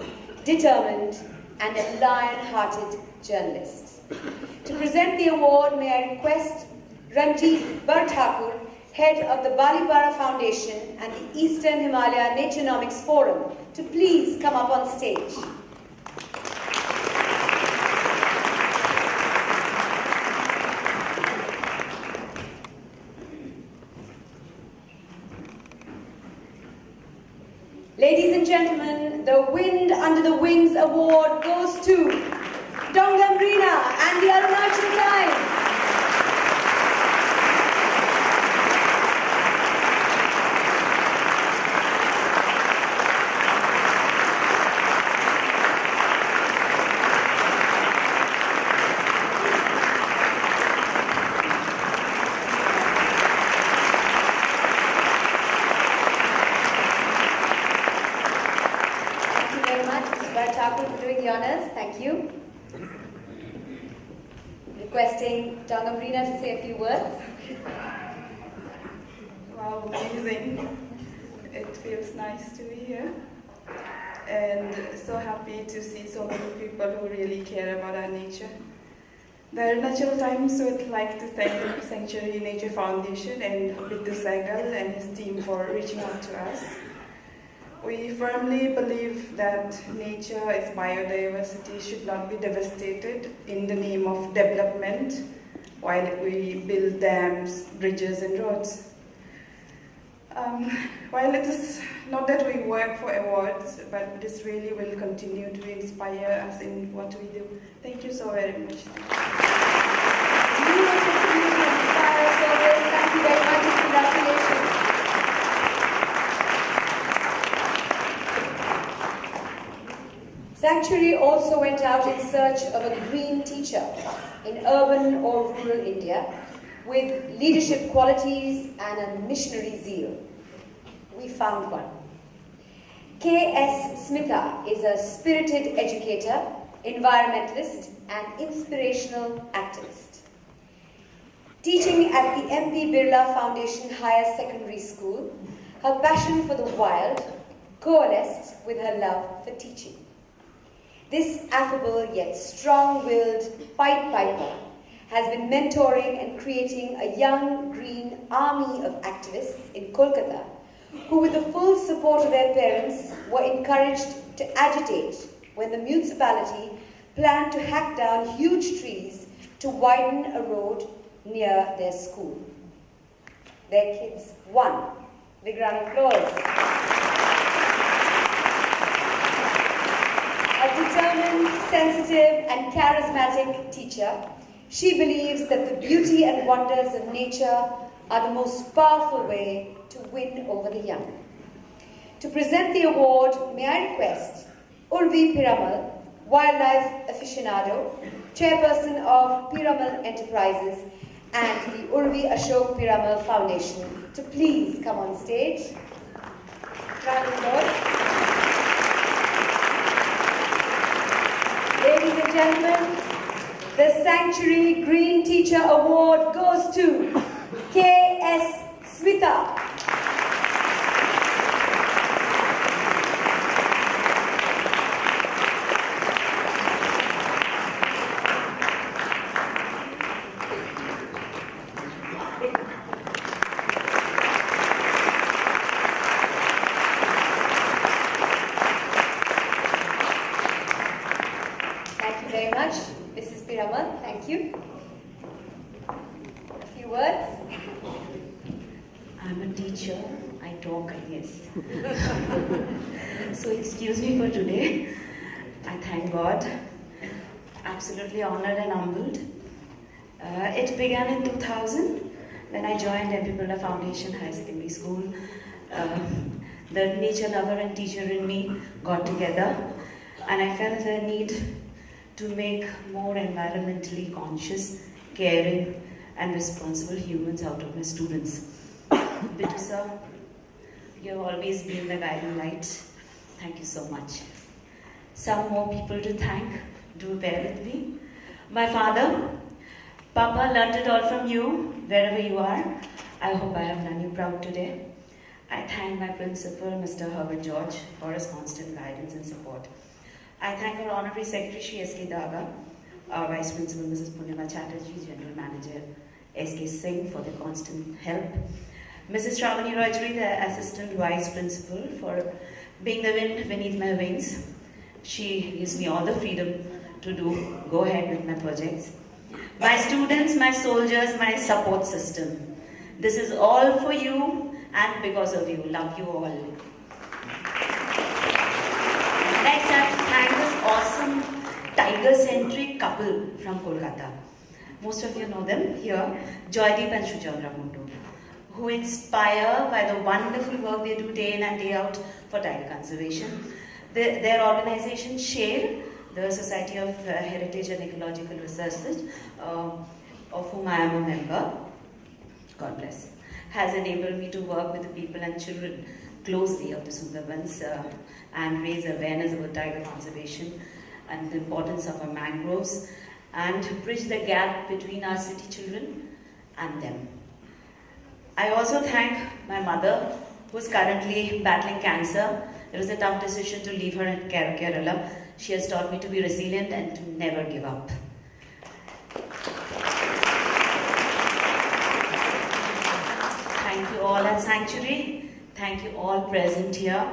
determined, and a lion-hearted journalist. To present the award, may I request Ranjit Barthakur, head of the Balipara Foundation and the Eastern Himalaya Naturenomics Forum, to please come up on stage. Ladies and gentlemen, the Wind Under the Wings Award goes to Tongam Reena and the Arunachal Times. Bharat Thakur for doing the honors. Thank you. Requesting Tangamrina to say a few words. Wow, amazing. It feels nice to be here. And so happy to see so many people who really care about our nature. The Arunachal Times would like to thank Sanctuary Nature Foundation and Bidu Saigal and his team for reaching out to us. We firmly believe that nature, its biodiversity, should not be devastated in the name of development while we build dams, bridges and roads. While it is not that we work for awards, but this really will continue to inspire us in what we do. Thank you so very much. You will continue to inspire us always. Thank you very much and congratulations. Sanctuary also went out in search of a green teacher in urban or rural India with leadership qualities and a missionary zeal. We found one. K.S. Smitha is a spirited educator, environmentalist, and inspirational activist. Teaching at the M.P. Birla Foundation Higher Secondary School, her passion for the wild coalesced with her love for teaching. This affable yet strong-willed Pied Piper has been mentoring and creating a young green army of activists in Kolkata who, with the full support of their parents, were encouraged to agitate when the municipality planned to hack down huge trees to widen a road near their school. Their kids won. Big round of applause. A determined, sensitive, and charismatic teacher, she believes that the beauty and wonders of nature are the most powerful way to win over the young. To present the award, may I request Urvi Piramal, wildlife aficionado, chairperson of Piramal Enterprises and the Urvi Ashok Piramal Foundation, to please come on stage. Round of applause. Ladies and gentlemen, the Sanctuary Green Teacher Award goes to K.S. Smitha. Thank you very much, Mrs. Piramal. Thank you. A few words. I'm a teacher. I talk, I guess. So excuse me for today. I thank God. Absolutely honored and humbled. It began in 2000 when I joined MP Birla Foundation Higher Secondary School. The nature lover and teacher in me got together, and I felt the need to make more environmentally conscious, caring, and responsible humans out of my students. Bidu sir, you have always been the guiding light. Thank you so much. Some more people to thank. Do bear with me. My father, Papa, learned it all from you, wherever you are. I hope I have done you proud today. I thank my principal, Mr. Herbert George, for his constant guidance and support. I thank our Honorary Secretary, Shri S.K. Daga, our Vice Principal, Mrs. Purnima Chatterjee, General Manager, S.K. Singh, for the constant help. Mrs. Shravani Roychuri, the Assistant Vice Principal, for being the wind beneath my wings. She gives me all the freedom to go ahead with my projects. My students, my soldiers, my support system. This is all for you and because of you. Love you all. Next, I have to thank this awesome tiger-centric couple from Kolkata. Most of you know them here, Joydeep and Shuchandra Mundu, who inspire by the wonderful work they do day in and day out for tiger conservation. Their organization, SHARE, the Society of Heritage and Ecological Research, of whom I am a member, God bless, has enabled me to work with the people and children closely of the Sundarbans and raise awareness about tiger conservation and the importance of our mangroves and bridge the gap between our city children and them. I also thank my mother, who is currently battling cancer. It was a tough decision to leave her in Kerala. She has taught me to be resilient and to never give up. Thank you all at Sanctuary. Thank you all present here.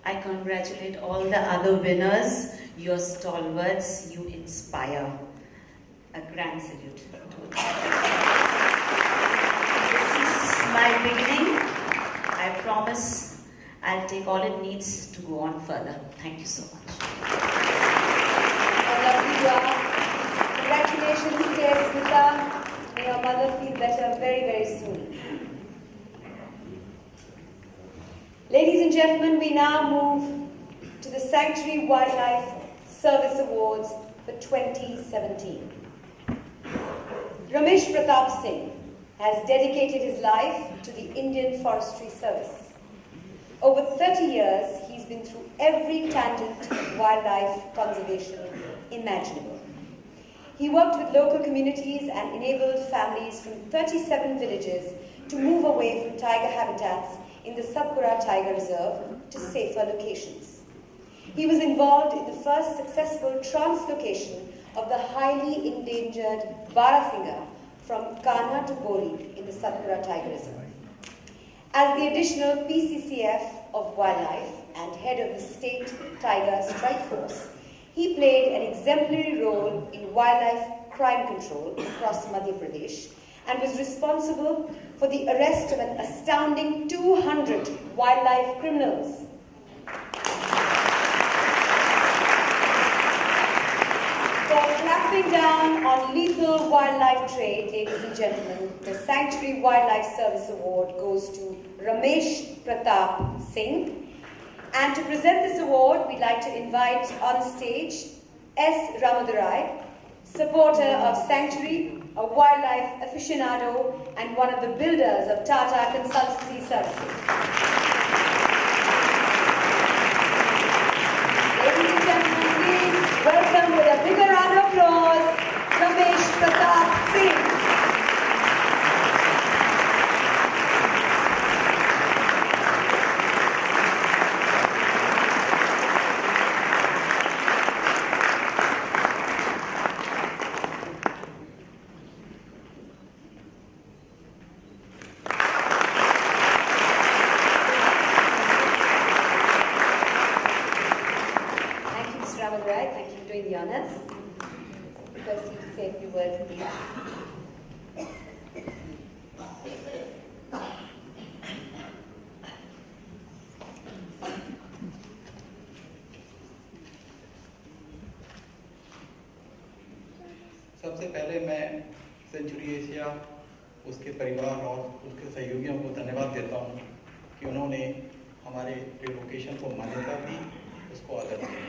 I congratulate all the other winners. You're stalwarts. You inspire. A grand salute to all. This is my beginning. I promise I'll take all it needs to go on further. Thank you so much. I love you, congratulations, dear Smita. May your mother feel better very, very soon. Ladies and gentlemen, we now move to the Sanctuary Wildlife Service Awards for 2017. Ramesh Pratap Singh has dedicated his life to the Indian Forestry Service. Over 30 years, he's been through every tangent of wildlife conservation imaginable. He worked with local communities and enabled families from 37 villages to move away from tiger habitats in the Satpura Tiger Reserve to safer locations. He was involved in the first successful translocation of the highly endangered Barasinga from Kanha to Bori in the Satpura Tiger Reserve. As the additional PCCF of Wildlife and head of the State Tiger Strike Force, he played an exemplary role in wildlife crime control across Madhya Pradesh and was responsible for the arrest of an astounding 200 wildlife criminals. For clamping down on lethal wildlife trade, ladies and gentlemen, the Sanctuary Wildlife Service Award goes to Ramesh Pratap Singh. And to present this award, we'd like to invite on stage S. Ramadurai, supporter of Sanctuary, a wildlife aficionado, and one of the builders of Tata Consultancy Services. Ladies and gentlemen, please welcome with a bigger round of applause, Ramesh Pratap Singh. सबसे पहले मैं century Asia, उसके परिवार और उसके सहयोगियों को धन्यवाद देता हूं कि उन्होंने हमारे रिलोकेशन को मान्यता दी, उसको आदर दिया।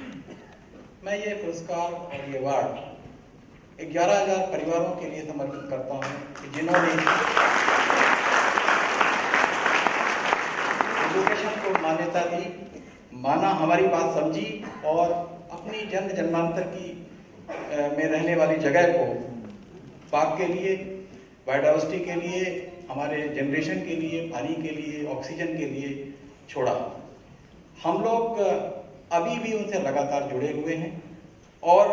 मैं ये पुरस्कार और ये अवार्ड 11,000 परिवारों के लिए समर्पित करता हूं कि जिन्होंने रिलोकेशन को मान्यता दी, माना, हमारी बात समझी और अपनी जन्म जन्मांतर की में रहने वाली जगह को पार्क के लिए, बायोडाइवर्सिटी के लिए, हमारे जनरेशन के लिए, पानी के लिए, ऑक्सीजन के लिए छोड़ा। हम लोग अभी भी उनसे लगातार जुड़े हुए हैं और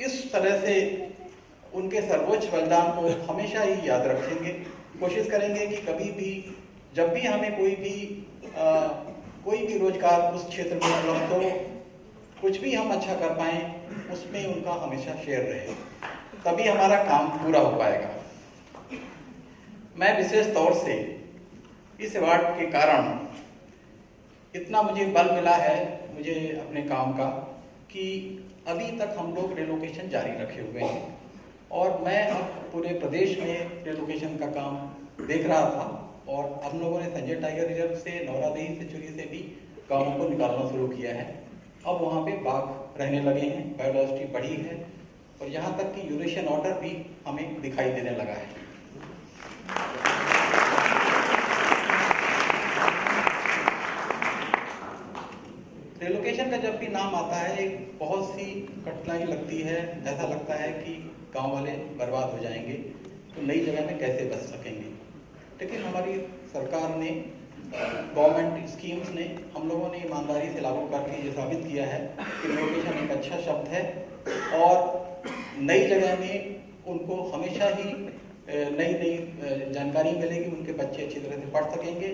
इस तरह से उनके सर्वोच्च बलिदान को हमेशा ही याद रखेंगे। कोशिश करेंगे कि कभी भी, जब भी हमें कोई भी रोजगार उस क्षेत्र में उपलब्ध हो, कुछ भी हम अच्छा कर पाएं, उसमें उनका हमेशा शेयर रहे, तभी हमारा काम पूरा हो पाएगा। मैं विशेष तौर से इस अवार्ड के कारण इतना मुझे बल मिला है मुझे अपने काम का कि अभी तक हम लोग रिलोकेशन जारी रखे हुए हैं और मैं अब पूरे प्रदेश में रिलोकेशन का काम देख रहा था और हम लोगों ने संजय टाइगर रिजर्व से, नौरादेही सेंचुरी से भी गाँवों को निकालना शुरू किया है। अब वहाँ पे बाघ रहने लगे हैं, बायोडाइवर्सिटी बढ़ी है और यहाँ तक कि यूरेशियन ऑर्डर भी हमें दिखाई देने लगा है। रिलोकेशन का जब भी नाम आता है एक बहुत सी कठिनाई लगती है, ऐसा लगता है कि गांव वाले बर्बाद हो जाएंगे तो नई जगह में कैसे बच सकेंगे। लेकिन हमारी सरकार ने, गवर्नमेंट स्कीम्स ने, हम लोगों ने ईमानदारी से लागू करके ये साबित किया है कि रिलोकेशन एक अच्छा शब्द है और नई जगह में उनको हमेशा ही नई नई जानकारी मिलेगी, उनके बच्चे अच्छी तरह से पढ़ सकेंगे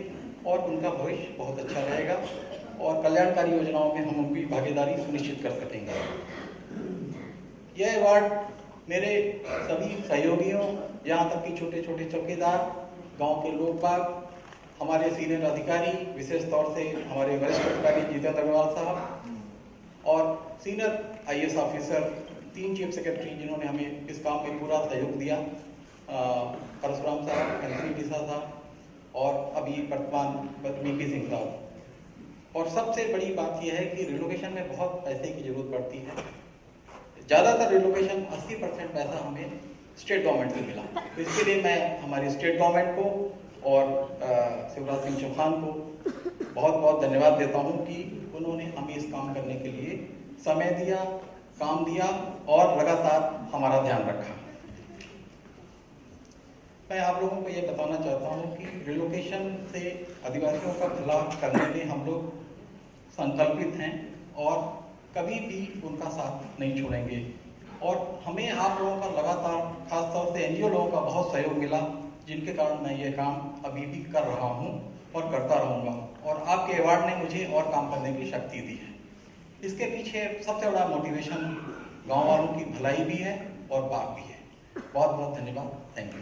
और उनका भविष्य बहुत अच्छा रहेगा और कल्याणकारी योजनाओं में हम उनकी भागीदारी सुनिश्चित कर सकेंगे। यह अवार्ड मेरे सभी सहयोगियों, यहाँ तक कि छोटे छोटे चौकीदार, गांव के लोग बाग, हमारे सीनियर अधिकारी, विशेष तौर से हमारे वरिष्ठ अधिकारी जितेंद्र अग्रवाल साहब और senior IAS officer, 3 chief secretary जिन्होंने हमें इस काम में पूरा सहयोग दिया, परशुराम साहब, NCPA साहब और अभी वर्तमान BP सिंह साहब। और सबसे बड़ी बात यह है कि रिलोकेशन में बहुत पैसे की जरूरत पड़ती है। ज़्यादातर रिलोकेशन 80% पैसा हमें स्टेट गवर्नमेंट से मिला। तो इसके लिए मैं हमारी स्टेट गवर्नमेंट को और शिवराज सिंह चौहान को बहुत बहुत धन्यवाद देता हूं कि उन्होंने हमें इस काम करने के लिए समय दिया, काम दिया और लगातार हमारा ध्यान रखा। मैं आप लोगों को ये बताना चाहता हूं कि रिलोकेशन से आदिवासियों का भला करने में हम लोग संकल्पित हैं और कभी भी उनका साथ नहीं छोड़ेंगे। और हमें आप लोगों का लगातार, खासतौर से NGO लोगों का बहुत सहयोग मिला, जिनके कारण मैं ये काम अभी भी कर रहा हूँ और करता रहूँगा। और आपके अवार्ड ने मुझे और काम करने की शक्ति दी है। इसके पीछे सबसे बड़ा मोटिवेशन गाँव वालों की भलाई भी है और बात भी है। बहुत बहुत धन्यवाद। Thank you.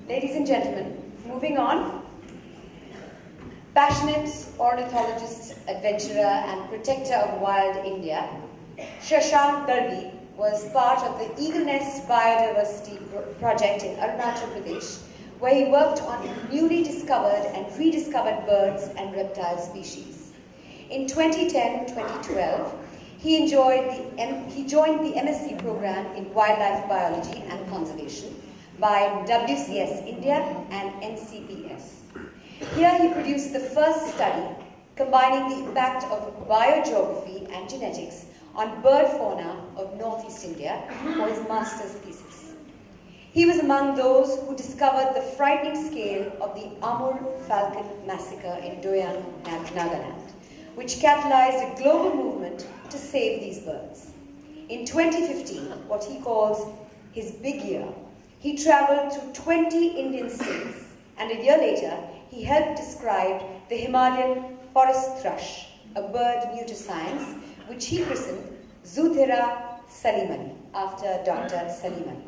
Ladies and gentlemen, moving on. Passionate ornithologist, adventurer and protector of wild India, Shashank Darvi was part of the Eagle Nest Biodiversity Project in Arunachal Pradesh, where he worked on newly discovered and rediscovered birds and reptile species. In 2010-2012, he joined the MSc program in Wildlife Biology and Conservation by WCS India and NCPS. Here he produced the first study combining the impact of biogeography and genetics on bird fauna of Northeast India for his master's thesis. He was among those who discovered the frightening scale of the Amur falcon massacre in Doyang, Nagaland, which catalyzed a global movement to save these birds. In 2015, what he calls his big year, he traveled to 20 Indian states, and a year later, he helped describe the Himalayan forest thrush, a bird new to science, which he christened Zuthera salimani, after Dr. Saliman.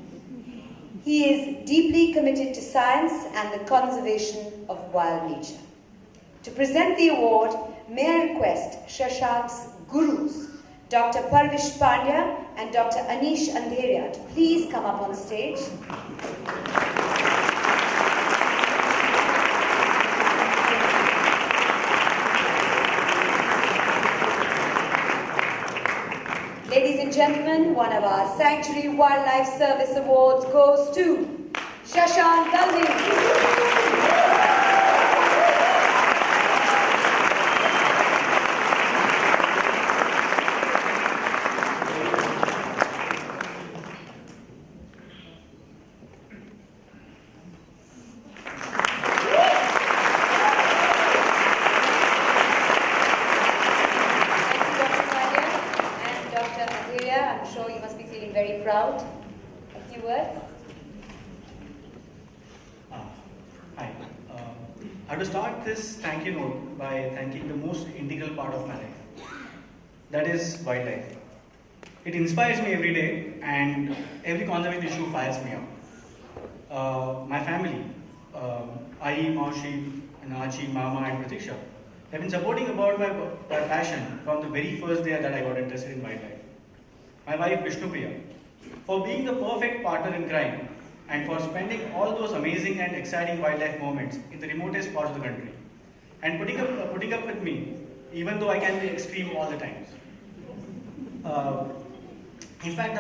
He is deeply committed to science and the conservation of wild nature. To present the award, may I request Shashank's gurus, Dr. Parvish Pandya and Dr. Anish Andheria, to please come up on stage. Ladies and gentlemen, one of our Sanctuary Wildlife Service Awards goes to Shashank Dalvi. Proud. A few words. Hi. I have to start this thank you note by thanking the most integral part of my life. That is wildlife. It inspires me every day, and every conservation issue fires me up. My family, Ai, Maushi, Nachi, Mama, and Pratiksha, have been supporting about my passion from the very first day that I got interested in wildlife. My wife Vishnupriya, for being the perfect partner in crime and for spending all those amazing and exciting wildlife moments in the remotest parts of the country and putting up with me, even though I can be extreme all the times. In fact,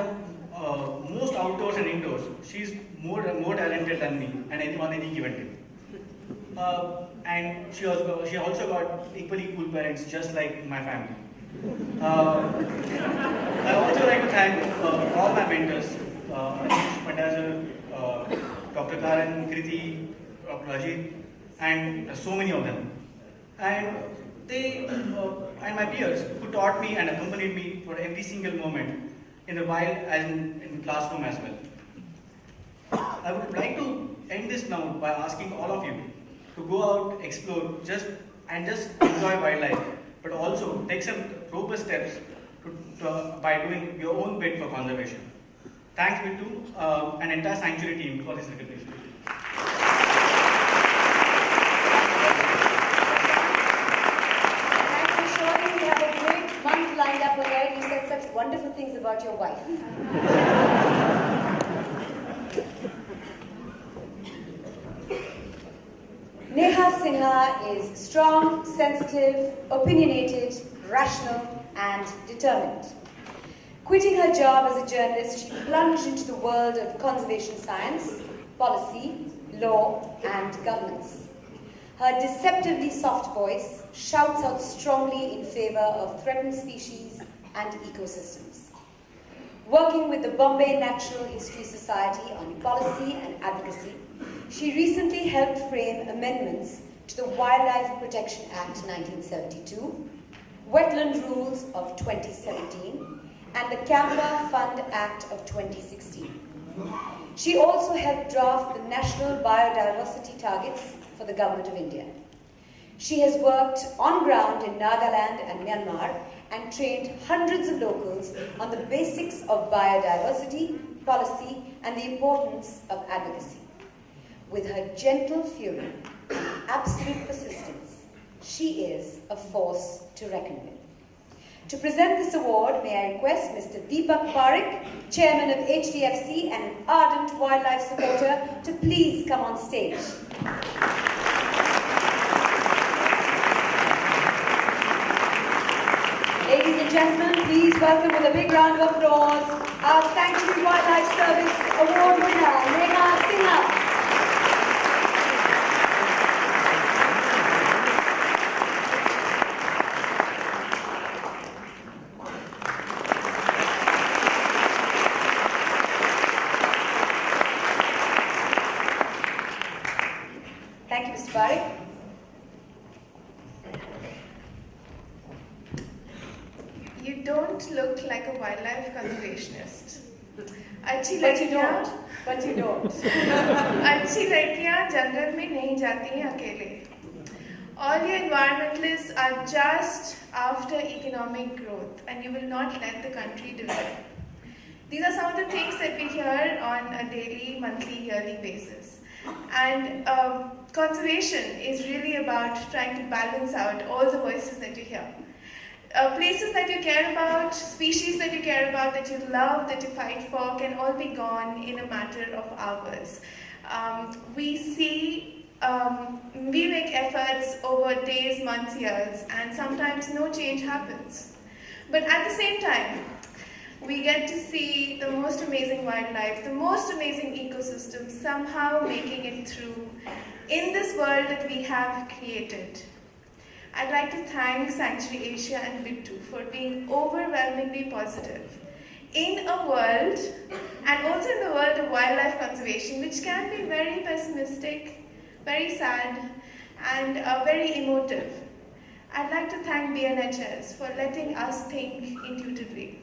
most outdoors and indoors, she's more talented than me and on any given day. and she also got equally cool parents, just like my family. I also like to thank all my mentors, Pandazar, Dr. Karan, Kriti, Dr. Ajit, and so many of them. And they and my peers who taught me and accompanied me for every single moment in the wild and in the classroom as well. I would like to end this now by asking all of you to go out, explore, just enjoy wildlife, but also take some robust steps by doing your own bit for conservation. Thanks to an entire sanctuary team for this recognition. I'm sure you have a great month lined up ahead. You said such wonderful things about your wife. Neha Sinha is strong, sensitive, opinionated, rational, and determined. Quitting her job as a journalist, she plunged into the world of conservation science, policy, law, and governance. Her deceptively soft voice shouts out strongly in favor of threatened species and ecosystems. Working with the Bombay Natural History Society on policy and advocacy, she recently helped frame amendments to the Wildlife Protection Act 1972, Wetland Rules of 2017, and the Camera Fund Act of 2016. She also helped draft the National Biodiversity Targets for the Government of India. She has worked on ground in Nagaland and Myanmar and trained hundreds of locals on the basics of biodiversity, policy, and the importance of advocacy. With her gentle fury and absolute persistence, she is a force to reckon with. To present this award, may I request Mr. Deepak Parekh, Chairman of HDFC and an ardent wildlife supporter, to please come on stage. Ladies and gentlemen, please welcome with a big round of applause our Sanctuary Wildlife Service Award winner, Neha Sinha. Thank you, Mr. Parekh. You don't look like a wildlife conservationist. But you don't. अच्छी लड़कियां जंगल में नहीं जाती हैं अकेले. All your environmentalists are just after economic growth, and you will not let the country develop. These are some of the things that we hear on a daily, monthly, yearly basis. And conservation is really about trying to balance out all the voices that you hear. Places that you care about, species that you care about, that you love, that you fight for, can all be gone in a matter of hours. We make efforts over days, months, years, and sometimes no change happens. But at the same time, we get to see the most amazing wildlife, the most amazing ecosystems somehow making it through in this world that we have created. I'd like to thank Sanctuary Asia and Bittu for being overwhelmingly positive in a world, and also in the world of wildlife conservation, which can be very pessimistic, very sad, and very emotive. I'd like to thank BNHS for letting us think intuitively.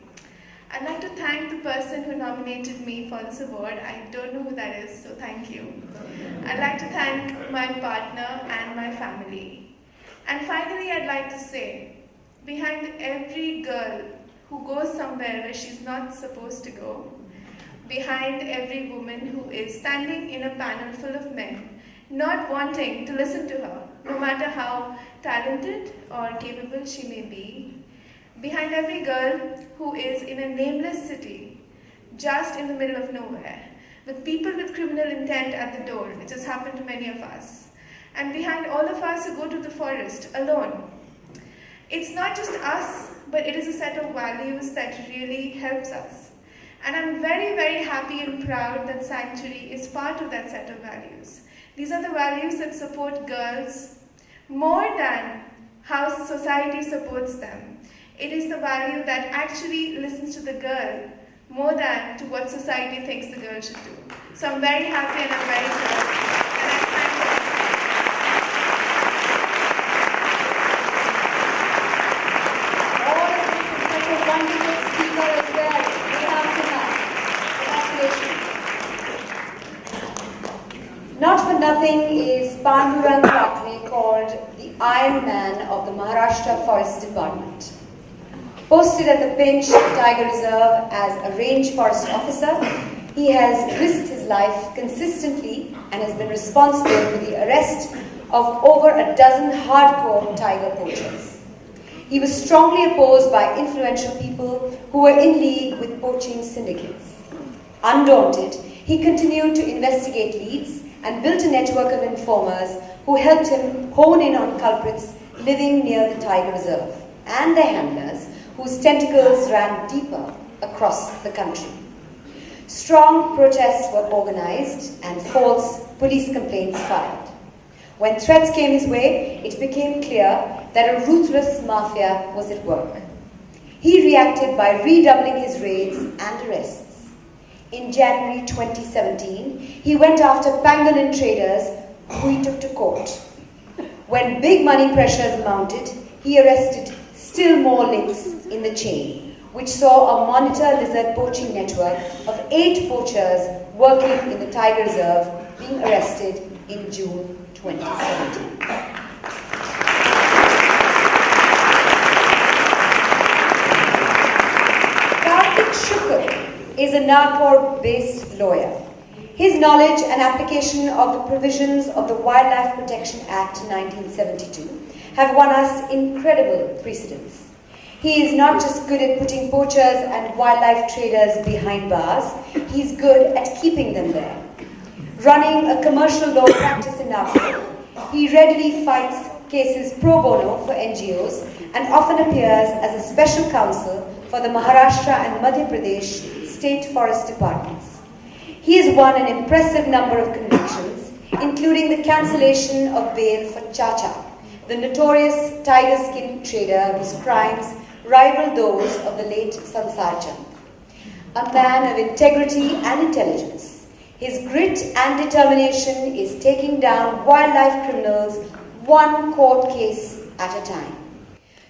I'd like to thank the person who nominated me for this award. I don't know who that is, so thank you. I'd like to thank my partner and my family. And finally, I'd like to say, behind every girl who goes somewhere where she's not supposed to go, behind every woman who is standing in a panel full of men, not wanting to listen to her, no matter how talented or capable she may be, behind every girl who is in a nameless city, just in the middle of nowhere, with people with criminal intent at the door, which has happened to many of us, and behind all of us who go to the forest alone. It's not just us, but it is a set of values that really helps us. And I'm very, very happy and proud that Sanctuary is part of that set of values. These are the values that support girls, more than how society supports them. It is the value that actually listens to the girl more than to what society thinks the girl should do. So I'm very happy and I'm very proud. And I thank you. All of this is such a wonderful speaker as well. Congratulations. Not for nothing is Pandurang Thackeray called the Iron Man of the Maharashtra Forest Department. Posted at the Pinch Tiger Reserve as a range forest officer, he has risked his life consistently and has been responsible for the arrest of over a dozen hardcore tiger poachers. He was strongly opposed by influential people who were in league with poaching syndicates. Undaunted, he continued to investigate leads and built a network of informers who helped him hone in on culprits living near the tiger reserve and their handlers, whose tentacles ran deeper across the country. Strong protests were organized and false police complaints filed. When threats came his way, it became clear that a ruthless mafia was at work. He reacted by redoubling his raids and arrests. In January 2017, he went after pangolin traders who he took to court. When big money pressures mounted, he arrested still more links in the chain, which saw a monitor lizard poaching network of 8 poachers working in the tiger reserve being arrested in June 2017. Karthik Shukla is a Nagpur-based lawyer. His knowledge and application of the provisions of the Wildlife Protection Act 1972 have won us incredible precedents. He is not just good at putting poachers and wildlife traders behind bars, he's good at keeping them there. Running a commercial law practice in Nagpur, he readily fights cases pro bono for NGOs and often appears as a special counsel for the Maharashtra and Madhya Pradesh state forest departments. He has won an impressive number of convictions, including the cancellation of bail for Chacha, the notorious tiger skin trader whose crimes rival those of the late Sansar Chand. A man of integrity and intelligence, his grit and determination is taking down wildlife criminals one court case at a time.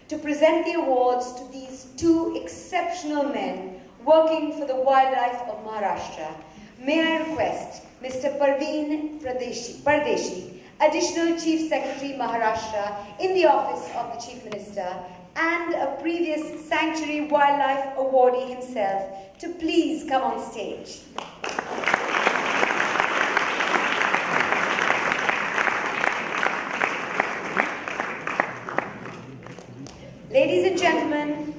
To present the awards to these 2 exceptional men working for the wildlife of Maharashtra, may I request Mr. Parveen Pardeshi, Additional Chief Secretary Maharashtra in the Office of the Chief Minister and a previous Sanctuary Wildlife Awardee himself, to please come on stage. Ladies and gentlemen,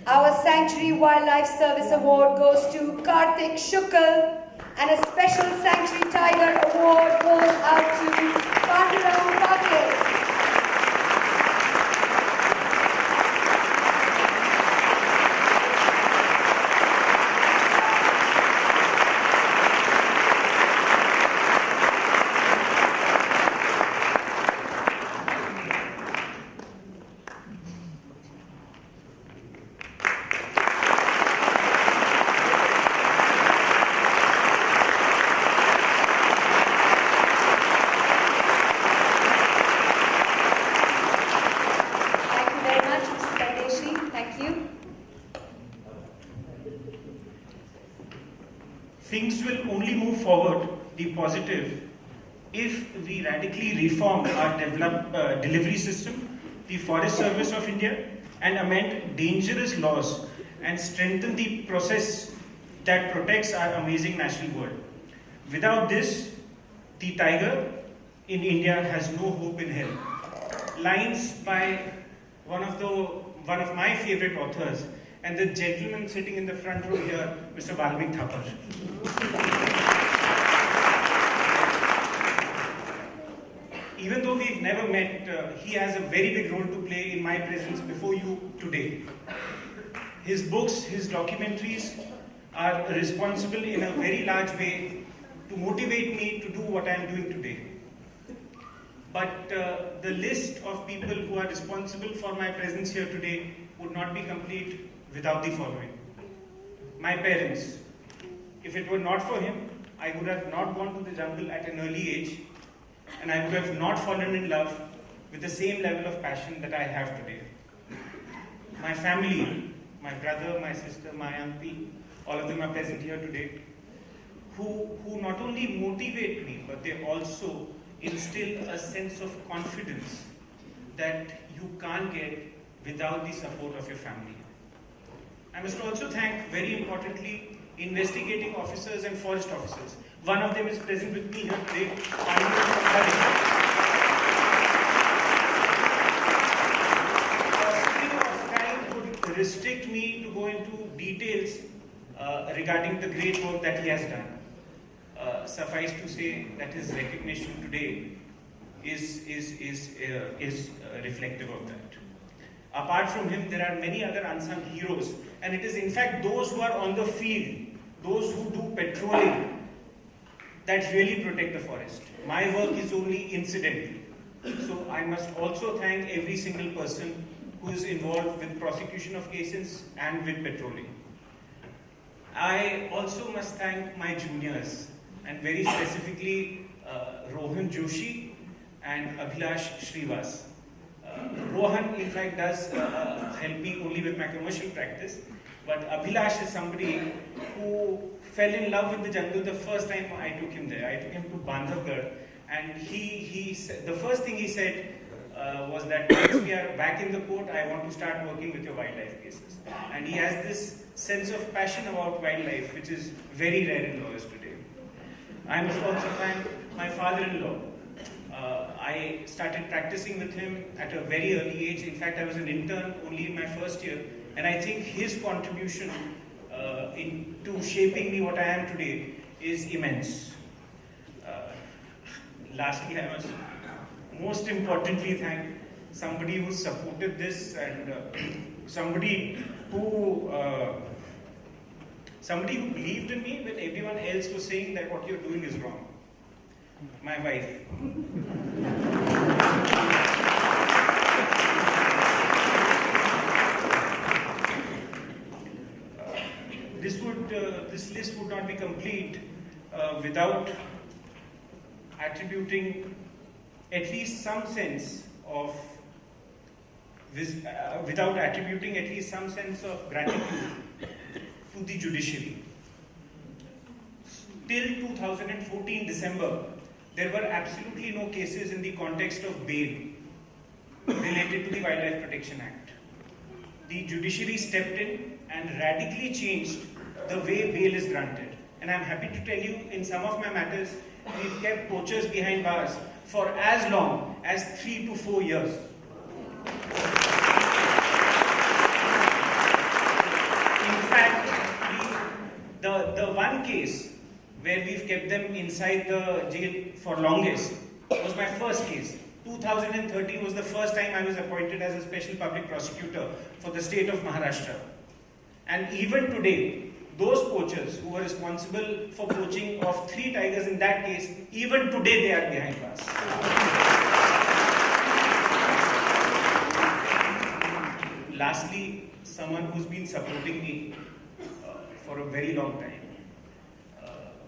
our Sanctuary Wildlife Service Award goes to Karthik Shukla, and a special Sanctuary Tiger Award goes out to Pandurang Thackeray. Things will only move forward, the positive, if we radically reform our delivery system, the Forest Service of India, and amend dangerous laws and strengthen the process that protects our amazing natural world. Without this, the tiger in India has no hope in hell. Lines by one of my favorite authors, and the gentleman sitting in the front row here, Mr. Balmik Thapar. Even though we've never met, he has a very big role to play in my presence before you today. His books, his documentaries are responsible in a very large way to motivate me to do what I'm doing today. But the list of people who are responsible for my presence here today would not be complete without the following. My parents. If it were not for him, I would have not gone to the jungle at an early age, and I would have not fallen in love with the same level of passion that I have today. My family, my brother, my sister, my auntie, all of them are present here today, who not only motivate me, but they also instill a sense of confidence that you can't get without the support of your family. I must also thank, very importantly, investigating officers and forest officers. One of them is present with me here today. Restrict me to go into details regarding the great work that he has done. Suffice to say that his recognition today is reflective of that. Apart from him, there are many other unsung heroes, and it is in fact those who are on the field, those who do patrolling, that really protect the forest. My work is only incidental. So I must also thank every single person who is involved with prosecution of cases and with patrolling. I also must thank my juniors, and very specifically Rohan Joshi and Abhilash Shrivas. Rohan, in fact, does help me only with my commercial practice, but Abhilash is somebody who fell in love with the jungle the first time I took him there. I took him to Bandhavgarh, and he said, the first thing he said was that once we are back in the court, I want to start working with your wildlife cases. And he has this sense of passion about wildlife, which is very rare in lawyers today. I must also thank my father-in-law. I started practicing with him at a very early age. In fact, I was an intern only in my first year, and I think his contribution into shaping me what I am today is immense. Lastly, I must most importantly thank somebody who supported this, and somebody who believed in me when everyone else was saying that what you're doing is wrong. My wife. This list would not be complete without attributing at least some sense of gratitude to the judiciary. Till 2014 December, there were absolutely no cases in the context of bail related to the Wildlife Protection Act. The judiciary stepped in and radically changed the way bail is granted. And I'm happy to tell you, in some of my matters, we've kept poachers behind bars for as long as 3 to 4 years. In fact, the one case where we've kept them inside the jail for longest was my first case. 2013 was the first time I was appointed as a special public prosecutor for the state of Maharashtra. And even today, those poachers who were responsible for poaching of 3 tigers in that case, even today they are behind bars. Lastly, someone who's been supporting me for a very long time,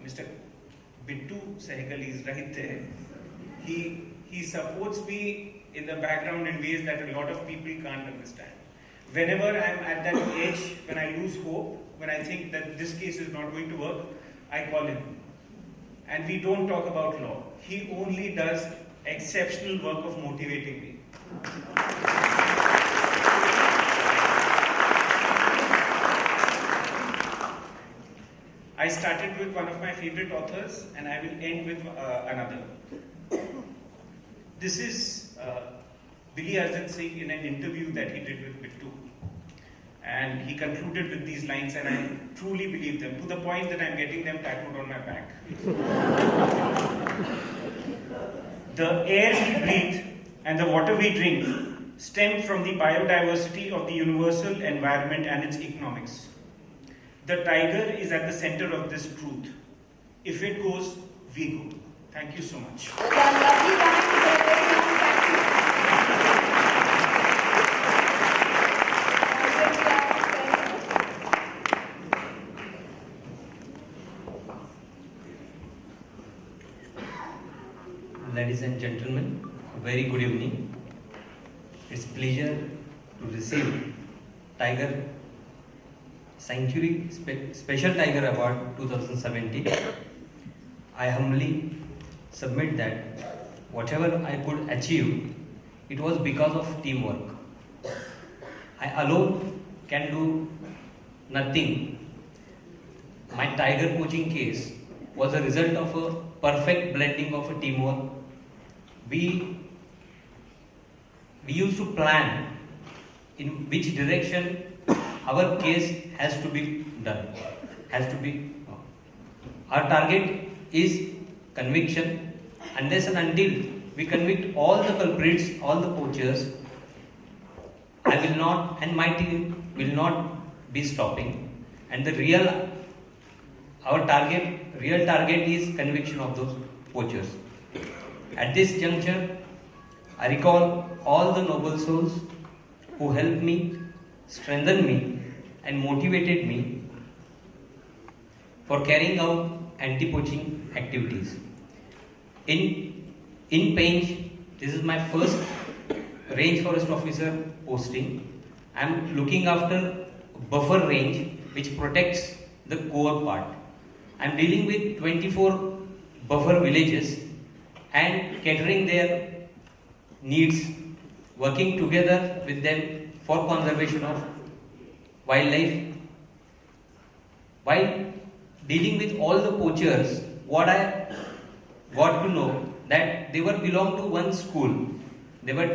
Mr. Bittu Sehgal is right there. He supports me in the background in ways that a lot of people can't understand. Whenever I'm at that age, when I lose hope, when I think that this case is not going to work, I call him. And we don't talk about law. He only does exceptional work of motivating me. I started with one of my favorite authors, and I will end with another. This is Billy Arjun Singh in an interview that he did with Bittu. And he concluded with these lines, and I truly believe them, to the point that I'm getting them tattooed on my back. The air we breathe and the water we drink stem from the biodiversity of the universal environment and its economics. The tiger is at the center of this truth. If it goes, we go. Thank you so much. and gentlemen, a very good evening. It's a pleasure to receive Tiger Sanctuary Special Tiger Award 2017. I humbly submit that whatever I could achieve, it was because of teamwork. I alone can do nothing. My Tiger coaching case was a result of a perfect blending of a teamwork. We used to plan in which direction our case has to be done. Our target is conviction. Unless and until we convict all the culprits, all the poachers, I will not, and my team will not be stopping. And the real target is conviction of those poachers. At this juncture, I recall all the noble souls who helped me, strengthened me, and motivated me for carrying out anti-poaching activities. In Pench, this is my first range forest officer posting. I am looking after buffer range which protects the core part. I am dealing with 24 buffer villages and catering their needs, working together with them for conservation of wildlife. While dealing with all the poachers, what I got to know that they were belong to one school. They were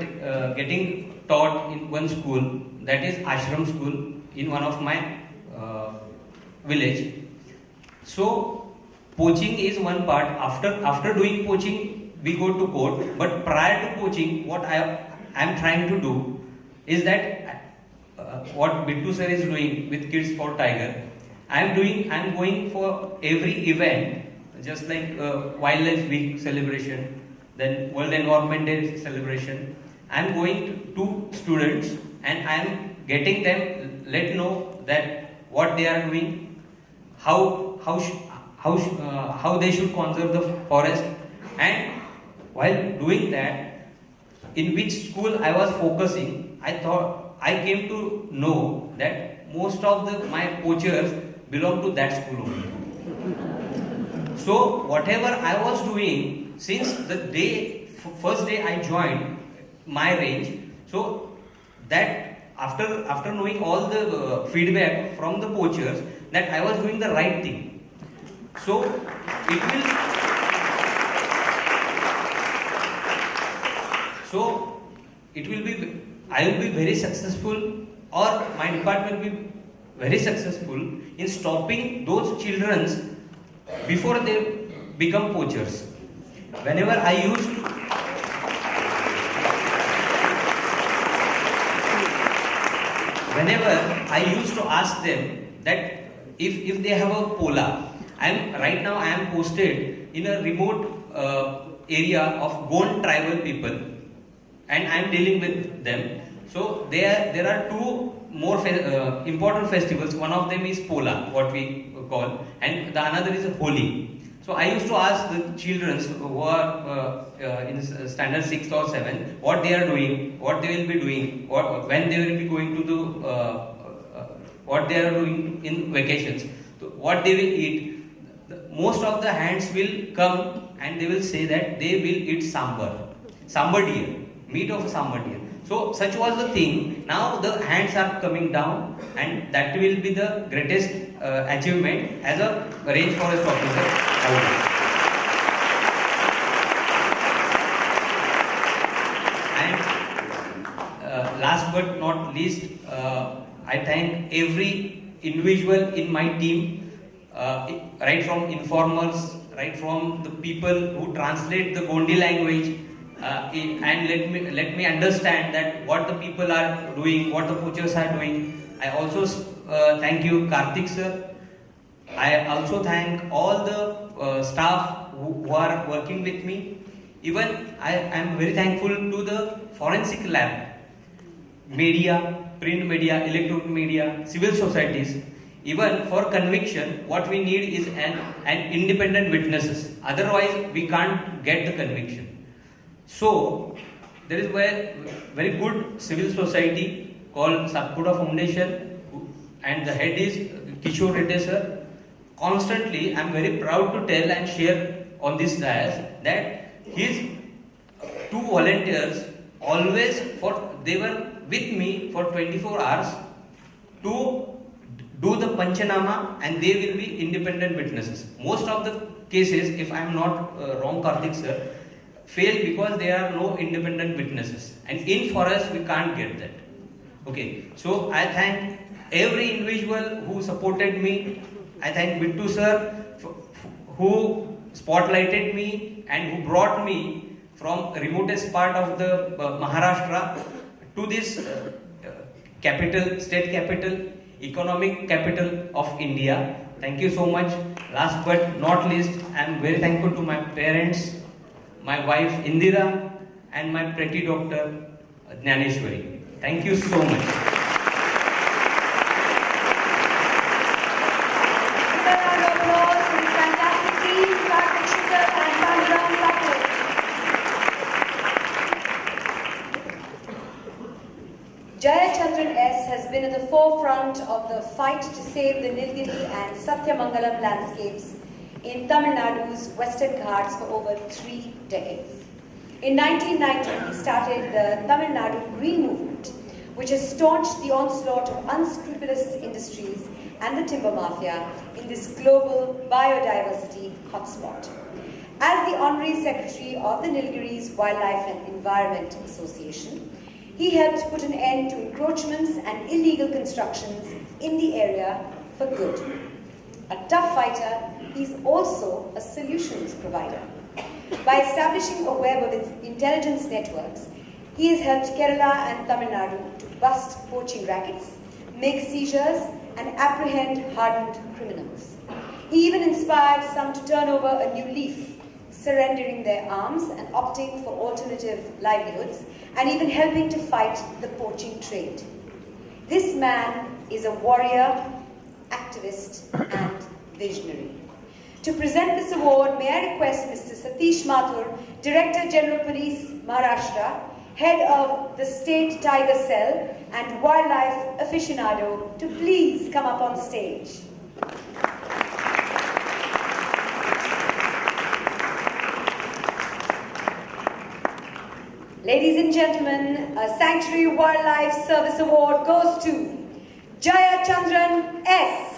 getting taught in one school, that is ashram school in one of my village. So poaching is one part. After doing poaching, we go to court. But prior to poaching, what I am trying to do is that what Bittu sir is doing with Kids for Tiger. I am going for every event, just like Wildlife Week celebration, then World Environment Day celebration. I am going to students and I am getting them let know that what they are doing, how they should conserve the forest, and while doing that, in which school I was focusing, I came to know that most of my poachers belong to that school only. So whatever I was doing since the first day I joined my range, so that after knowing all the feedback from the poachers, that I was doing the right thing. So I will be very successful, or my department will be very successful in stopping those children before they become poachers. Whenever I used to ask them that if they have a pola, right now I am posted in a remote area of Gond tribal people, and I am dealing with them. So there are two more important festivals. One of them is Pola, what we call, and the another is Holi. So I used to ask the children who are in standard 6th or 7th what they are doing, what they will be doing, when they will be going to the what they are doing in vacations, so what they will eat. Most of the hands will come and they will say that they will eat sambar deer, meat of sambar deer. So such was the thing. Now the hands are coming down, and that will be the greatest achievement as a range forest officer. And last but not least, I thank every individual in my team, right from informers, right from the people who translate the Gondi language, and let me understand that what the people are doing, what the poachers are doing. I also thank you, Karthik sir. I also thank all the staff who are working with me. Even I am very thankful to the forensic lab, media, print media, electronic media, civil societies. Even for conviction, what we need is an independent witnesses. Otherwise, we can't get the conviction. So there is a very good civil society called Satpura Foundation, and the head is Kishore Reddy sir. Constantly, I am very proud to tell and share on this dais that his two volunteers always they were with me for 24 hours to do the Panchanama, and they will be independent witnesses. Most of the cases, if I am not wrong, Karthik sir, fail because there are no independent witnesses, and in forest we can't get that. Okay, so I thank every individual who supported me. I thank Bittu sir who spotlighted me and who brought me from remotest part of the Maharashtra to this capital, state capital, economic capital of India. Thank you so much. Last but not least, I am very thankful to my parents, my wife Indira, and my pretty daughter Jnaneshwari. Thank you so much. Jaya Chandran S. has been at the forefront of the fight to save the Nilgiri and Satyamangalam landscapes in Tamil Nadu's Western Ghats for over 3 decades. In 1990, he started the Tamil Nadu Green Movement, which has staunched the onslaught of unscrupulous industries and the timber mafia in this global biodiversity hotspot. As the Honorary Secretary of the Nilgiris Wildlife and Environment Association, he helped put an end to encroachments and illegal constructions in the area for good. A tough fighter, he's also a solutions provider. By establishing a web of intelligence networks, he has helped Kerala and Tamil Nadu to bust poaching rackets, make seizures, and apprehend hardened criminals. He even inspired some to turn over a new leaf, surrendering their arms and opting for alternative livelihoods, and even helping to fight the poaching trade. This man is a warrior, activist, and visionary. To present this award, may I request Mr. Satish Mathur, Director General Police, Maharashtra, Head of the State Tiger Cell, and Wildlife Aficionado, to please come up on stage. Ladies and gentlemen, a Sanctuary Wildlife Service Award goes to Jaya Chandran S.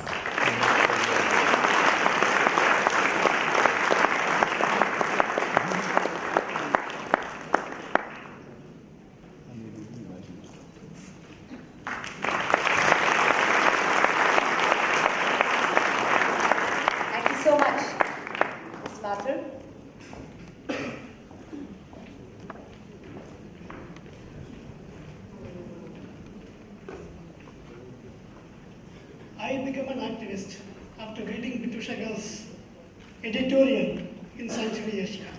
Thank you so much, Mr. Mathur. I became an activist after reading Bittu Shagal's editorial in Sanctuary Asia.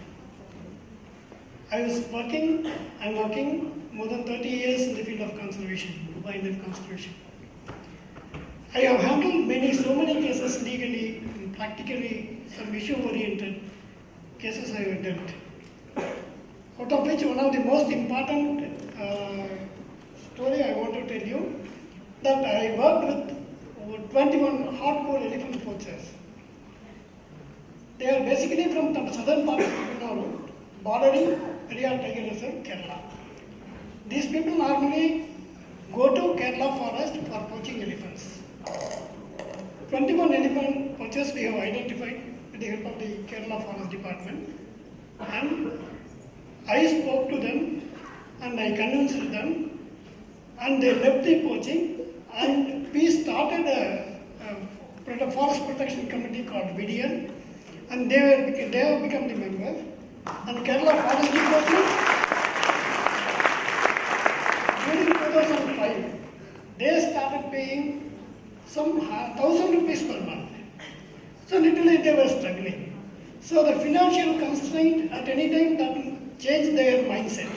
I'm working more than 30 years in the field of conservation, wildlife conservation. I have handled so many cases legally and practically, some issue-oriented cases I have dealt. Out of which one of the most important story I want to tell you, that I worked with over 21 hardcore elephant poachers. They are basically from the southern part of Tamil Nadu, bordering Periyar Tiger Reserve, Kerala. These people normally go to Kerala forest for poaching elephants. 21 elephant poachers we have identified with the help of the Kerala Forest Department, and I spoke to them and I convinced them, and they left the poaching, and we started a forest protection committee called VDN, and they have become the members. And Kerala Forest Department, during 2005, they started paying some 1,000 rupees per month. So literally they were struggling. So the financial constraint at any time that changed their mindset.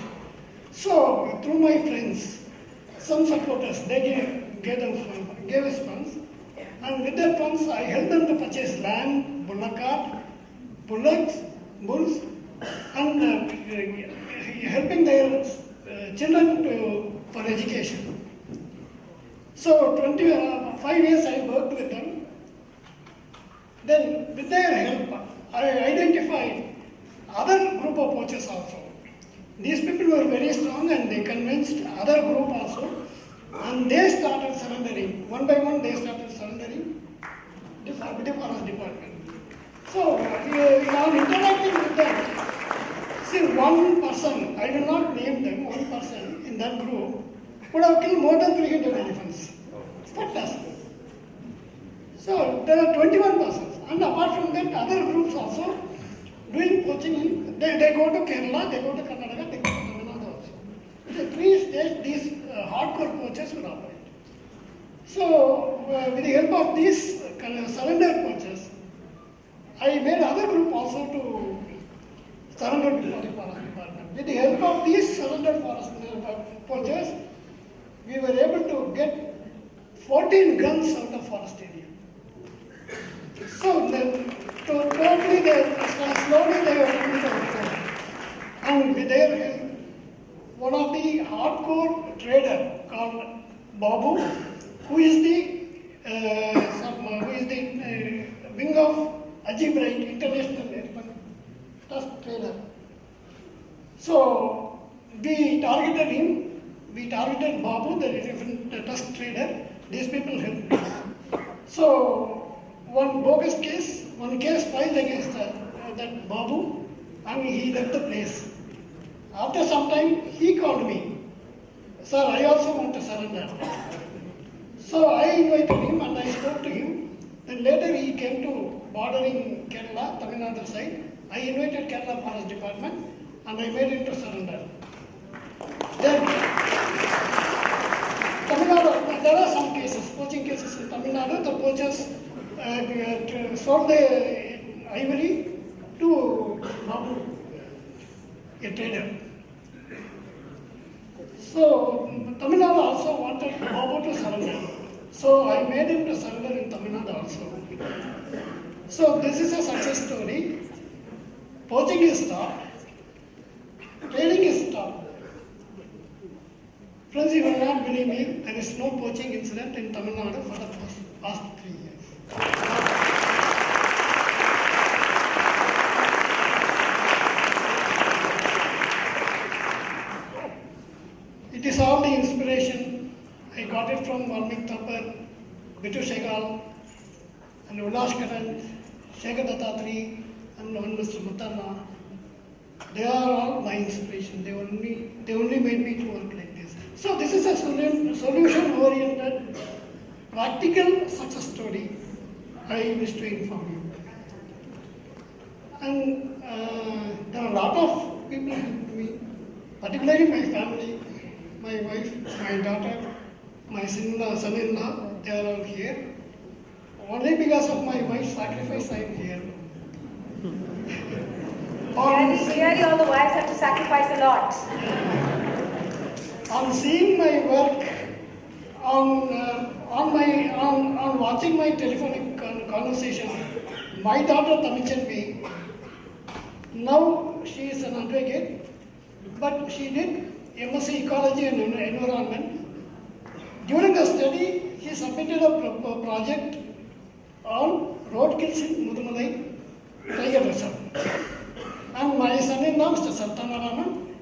So through my friends, some supporters, they gave us funds, and with their funds I helped them to purchase land, bullock cart, bullocks, bulls, and helping their children for education. So 5 years I worked with them. Then with their help, I identified other group of poachers also. These people were very strong and they convinced other group also, and they started surrendering. One by one they started surrendering the forest department. So on interacting with them, see, one person, I will not name them, one person in that group would have killed more than 300 elephants. Fantastic. So there are 21 persons, and apart from that, other groups also doing poaching. They go to Kerala, they go to Karnataka, they go to Tamil Nadu also. The 3 states, these hardcore poachers will operate. So with the help of these surrender poachers, I made other group also to surrender before the forest department. With the help of these surrender forest poachers, we were able to get 14 guns out of forest area. So totally slowly they were coming to the fore. And with their help, one of the hardcore trader called Babu, who is the wing of Ajib Wright, international elephant tusk trader. So we targeted him, we targeted Babu, the elephant tusk trader. These people helped us. So one bogus case, one case filed against that Babu, and he left the place. After some time, he called me. Sir, I also want to surrender. So I invited him and I spoke to him. Then later he came to bordering Kerala, Tamil Nadu side. I invited Kerala Forest Department and I made him to surrender. Then Tamil Nadu, there are some cases, poaching cases in Tamil Nadu. The poachers sold the ivory to Babu, a trader. So Tamil Nadu also wanted Babu to surrender. So I made him to surrender in Tamil Nadu also. So this is a success story. Poaching is stopped. Trading is stopped. Friends, you will not believe me, there is no poaching incident in Tamil Nadu for the past 3 years. It is all the inspiration. I got it from Valmik Thapar, Bitu Shegal, and Ulash Karan, Shekhar Dattatri, and Mr. Mutanna. They are all my inspiration. They only made me to work like this. So this is a solution-oriented, practical success story I wish to inform you. And there are a lot of people with me, particularly my family, my wife, my daughter, my son-in-law, they are all here. Only because of my wife's sacrifice I am here. Clearly all the wives have to sacrifice a lot. On seeing my work, on watching my telephonic conversation, my daughter Tamichan, now she is an advocate, but she did MSc Ecology and Environment. During the study, she submitted a project on roadkills in Mudumalai Tiger Reserve. And my son-in-law, Mr. Sartanaraman,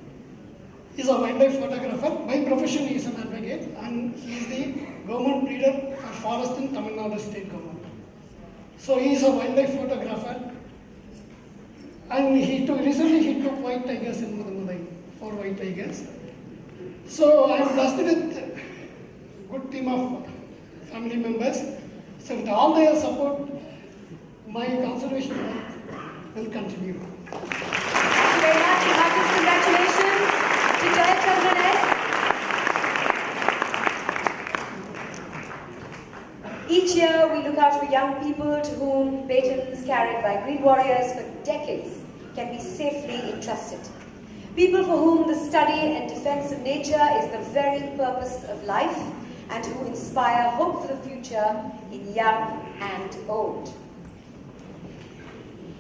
is a wildlife photographer. By profession, he is an advocate, and he is the government leader for forest in Tamil Nadu state government. So he is a wildlife photographer, and recently he took white tigers in Mudumalai, 4 white tigers. So I am blessed with a good team of family members. So with all their support, my conservation work will continue. Thank you very much. Heartiest congratulations to Jayachandran S. Each year we look out for young people to whom batons carried by green warriors for decades can be safely entrusted. People for whom the study and defense of nature is the very purpose of life and who inspire hope for the future in young and old.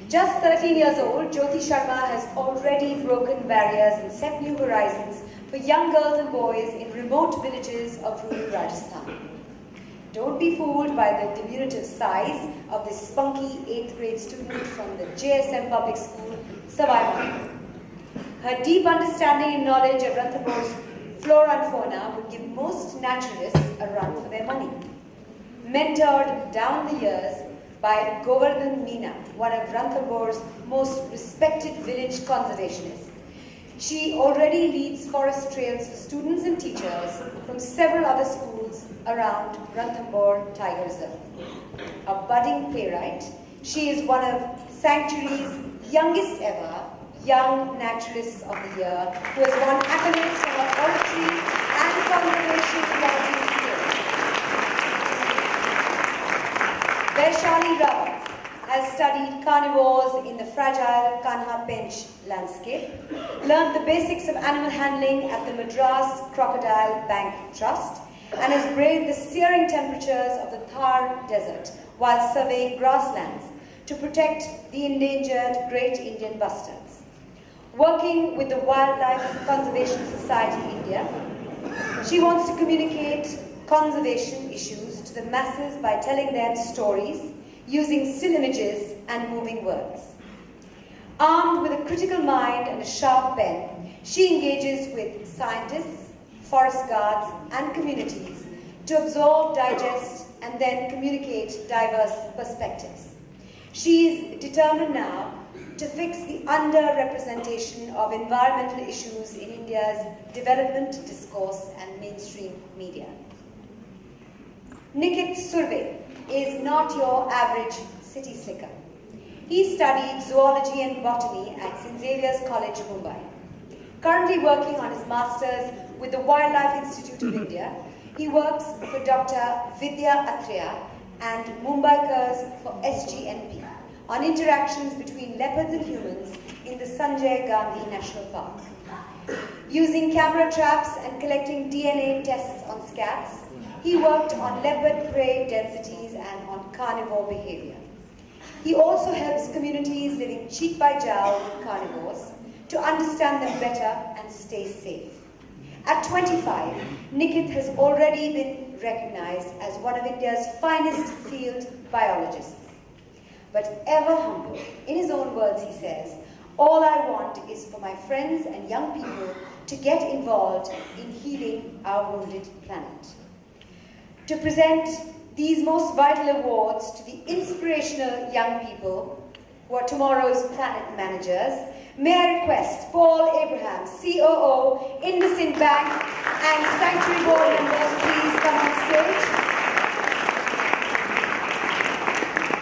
Just 13 years old, Jyoti Sharma has already broken barriers and set new horizons for young girls and boys in remote villages of rural Rajasthan. Don't be fooled by the diminutive size of this spunky 8th grade student from the JSM Public School, Savai Madhopur. Her deep understanding and knowledge of Ranthambhore's flora and fauna would give most naturalists a run for their money. Mentored down the years by Govardhan Meena, one of Ranthambhore's most respected village conservationists, she already leads forest trails for students and teachers from several other schools around Ranthambore Tiger Reserve. A budding playwright, she is one of Sanctuary's youngest ever Young Naturalists of the Year, who has won accolades for her poetry and conservation quality skills. Vaishali Rawat has studied carnivores in the fragile Kanha Pench landscape, learned the basics of animal handling at the Madras Crocodile Bank Trust, and has braved the searing temperatures of the Thar Desert while surveying grasslands to protect the endangered Great Indian bustards. Working with the Wildlife Conservation Society India, she wants to communicate conservation issues to the masses by telling them stories, using still images and moving words. Armed with a critical mind and a sharp pen, she engages with scientists, forest guards, and communities to absorb, digest, and then communicate diverse perspectives. She is determined now to fix the underrepresentation of environmental issues in India's development discourse and mainstream media. Nikit Surve is not your average city slicker. He studied zoology and botany at St. Xavier's College, Mumbai. Currently working on his master's with the Wildlife Institute of India, he works for Dr. Vidya Athreya and Mumbaikars for SGNP on interactions between leopards and humans in the Sanjay Gandhi National Park. Using camera traps and collecting DNA tests on scats, he worked on leopard prey densities and on carnivore behavior. He also helps communities living cheek by jowl with carnivores to understand them better and stay safe. At 25, Nikit has already been recognized as one of India's finest field biologists. But ever humble, in his own words he says, "All I want is for my friends and young people to get involved in healing our wounded planet." To present these most vital awards to the inspirational young people who are tomorrow's planet managers, may I request Paul Abraham, COO, IndusInd Bank, and Sanctuary Board members please come on stage.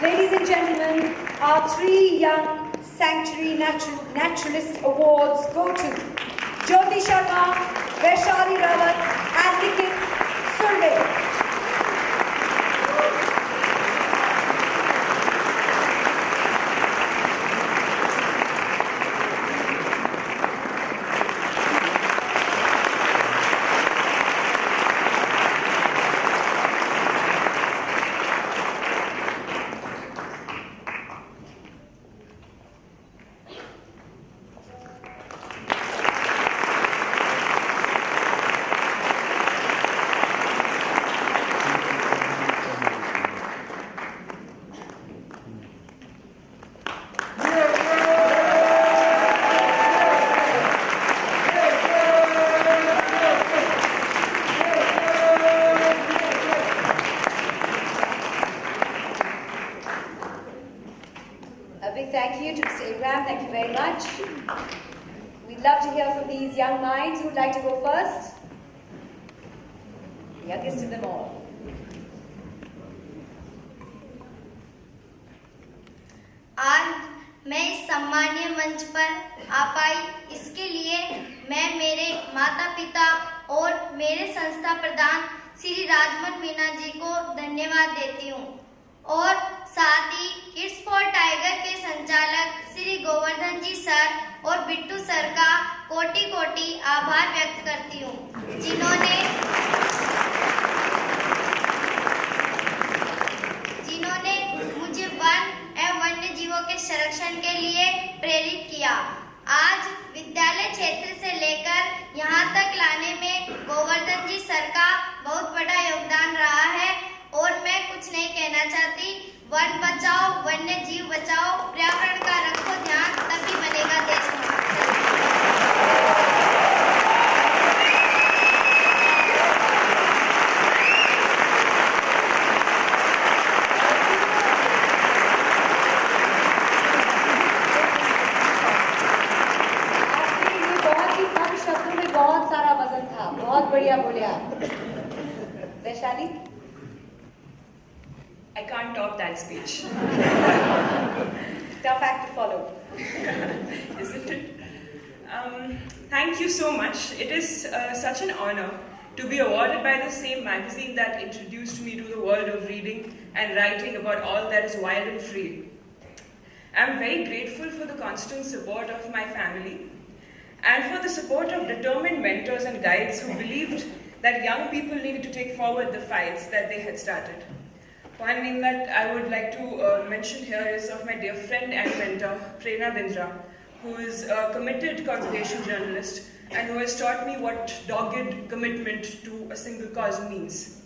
Ladies and gentlemen, our 3 Young Sanctuary Naturalist Awards go to Jyoti Sharma, Vaishali Rawat, and Nikit Surve. Thank you to Mr. Abraham. Thank you very much. We'd love to hear from these young minds. Who'd like to go first? The youngest of them all. आज मैं इस सम्मानीय मंच पर आ पाई, इसके लिए मैं मेरे माता पिता और मेरे संस्था प्रधान श्री राजमन मीना जी को धन्यवाद देती हूँ और साथ ही किड्स फॉर टाइगर के संचालक श्री गोवर्धन जी सर और बिट्टू सर का कोटि कोटि आभार व्यक्त करती हूँ जिन्होंने मुझे वन एवं वन्य जीवों के संरक्षण के बचाओ, पर्यावरण का रखो ध्यान, तभी बनेगा देश महान। शब्दों में बहुत सारा वजन था, बहुत बढ़िया बोले आप। Vaishali? I can't top that speech. Tough act to follow. Isn't it? Thank you so much. It is such an honor to be awarded by the same magazine that introduced me to the world of reading and writing about all that is wild and free. I'm very grateful for the constant support of my family and for the support of determined mentors and guides who believed that young people needed to take forward the fights that they had started. One name that I would like to mention here is of my dear friend and mentor, Prerna Bindra, who is a committed conservation journalist and who has taught me what dogged commitment to a single cause means.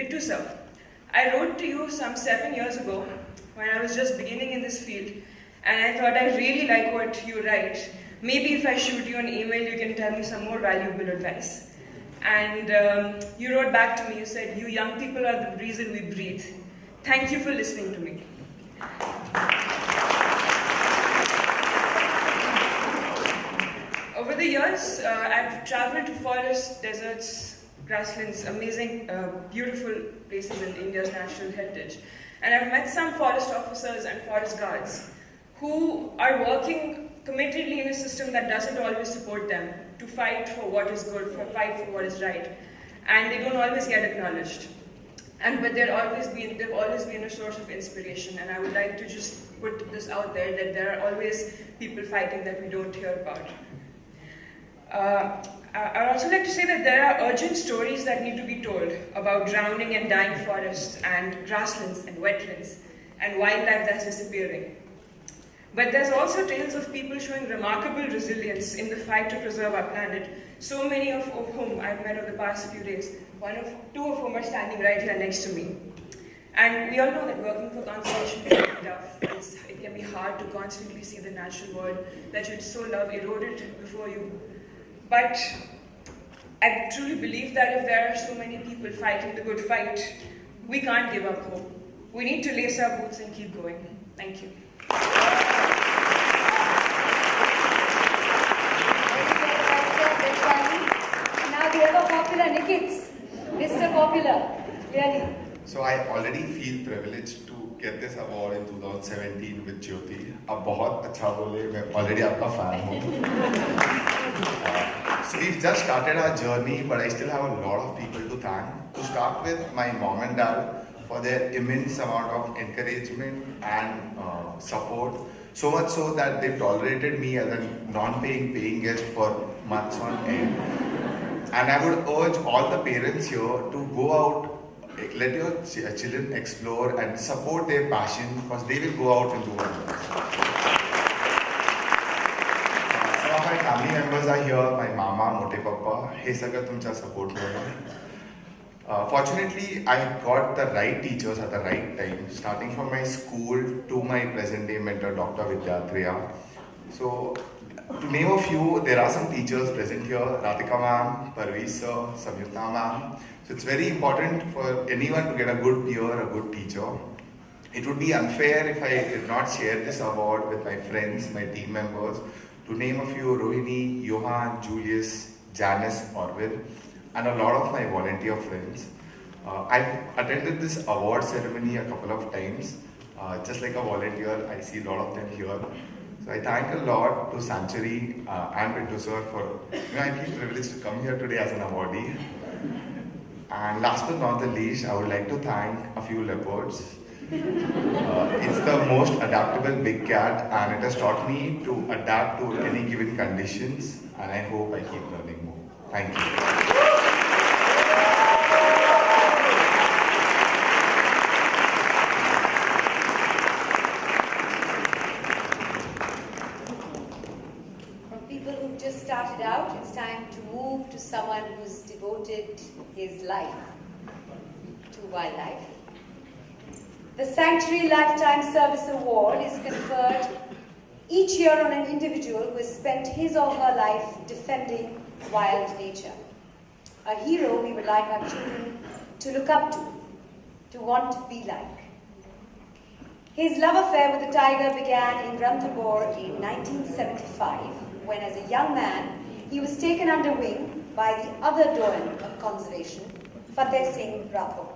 Bittu sir, I wrote to you some 7 years ago when I was just beginning in this field, and I thought I really like what you write. Maybe if I shoot you an email, you can tell me some more valuable advice. And you wrote back to me, you said, "You young people are the reason we breathe. Thank you for listening to me." Over the years, I've traveled to forests, deserts, grasslands, amazing, beautiful places in India's natural heritage. And I've met some forest officers and forest guards who are working committedly in a system that doesn't always support them to fight for what is good, fight for what is right. And they don't always get acknowledged. But they've always been a source of inspiration. And I would like to just put this out there that there are always people fighting that we don't hear about. I'd also like to say that there are urgent stories that need to be told about drowning and dying forests and grasslands and wetlands and wildlife that's disappearing. But there's also tales of people showing remarkable resilience in the fight to preserve our planet, so many of whom I've met over the past few days, two of whom are standing right here next to me. And we all know that working for conservation is very tough. It can be hard to constantly see the natural world that you so love eroded before you. But I truly believe that if there are so many people fighting the good fight, we can't give up hope. We need to lace our boots and keep going. Thank you. Now the ever popular Nikit, Mr. Popular, really. So I already feel privileged to get this award in 2017 with Jyoti. अब बहुत अच्छा बोले, मैं already आपका fan हूँ. So we've just started our journey, but I still have a lot of people to thank. To start with, my mom and dad for their immense amount of encouragement and support. So much so that they've tolerated me as a non-paying paying guest for months on end. And I would urge all the parents here to go out, let your children explore and support their passion, because they will go out and do wonders. Some of my family members are here, my mama, mote papa, हे सगळं तुमच्या support Mule. Fortunately, I got the right teachers at the right time, starting from my school to my present-day mentor, Dr. Vidyatriya. So, to name a few, there are some teachers present here, Radhika ma'am, Parveez sir, Samyukta ma'am. So it's very important for anyone to get a good peer, a good teacher. It would be unfair if I did not share this award with my friends, my team members. To name a few, Rohini, Johan, Julius, Janice, Orville, and a lot of my volunteer friends. I've attended this award ceremony a couple of times. Just like a volunteer, I see a lot of them here. So I thank a lot to Sanctuary and Bindu sir for, I feel privileged to come here today as an awardee. And last but not the least, I would like to thank a few leopards. It's the most adaptable big cat, and it has taught me to adapt to any given conditions, and I hope I keep learning more. Thank you. Started out, it's time to move to someone who's devoted his life to wildlife. The Sanctuary Lifetime Service Award is conferred each year on an individual who has spent his or her life defending wild nature. A hero we would like our children to look up to want to be like. His love affair with the tiger began in Ranthambore in 1975, when as a young man, he was taken under wing by the other doyen of conservation, Fateh Singh Rathore.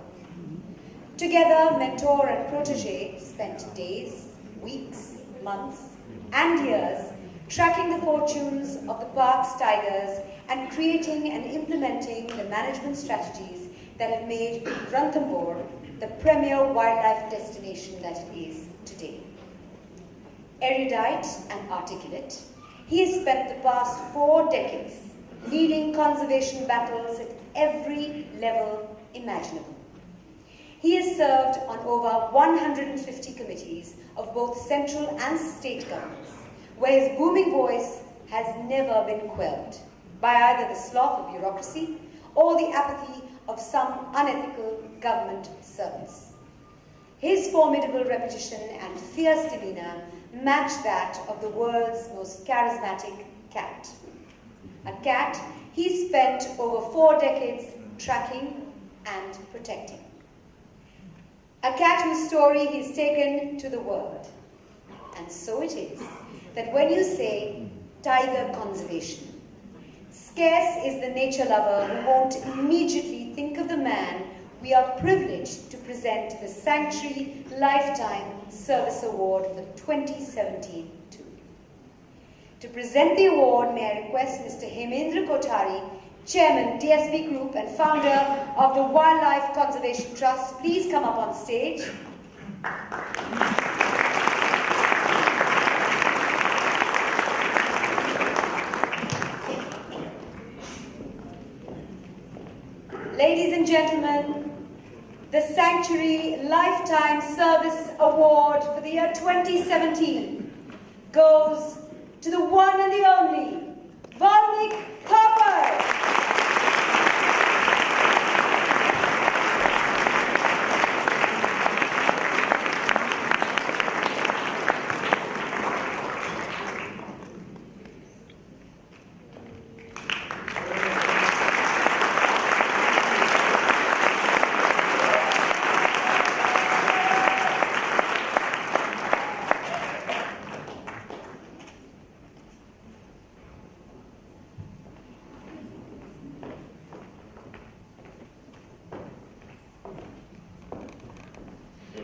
Together, mentor and protege spent days, weeks, months, and years tracking the fortunes of the park's tigers and creating and implementing the management strategies that have made Ranthambore the premier wildlife destination that it is today. Erudite and articulate, he has spent the past 4 decades leading conservation battles at every level imaginable. He has served on over 150 committees of both central and state governments, where his booming voice has never been quelled by either the sloth of bureaucracy or the apathy of some unethical government servants. His formidable repetition and fierce demeanor match that of the world's most charismatic cat. A cat he spent over 4 decades tracking and protecting. A cat whose story he's taken to the world. And so it is that when you say tiger conservation, scarce is the nature lover who won't immediately think of the man we are privileged to present the Sanctuary Lifetime Service Award for 2017 to. To present the award, may I request Mr. Hemendra Kothari, Chairman, DSP Group and founder of the Wildlife Conservation Trust, please come up on stage. Ladies and gentlemen, the Sanctuary Lifetime Service Award for the year 2017 goes to the one and the only Valmik Thapar.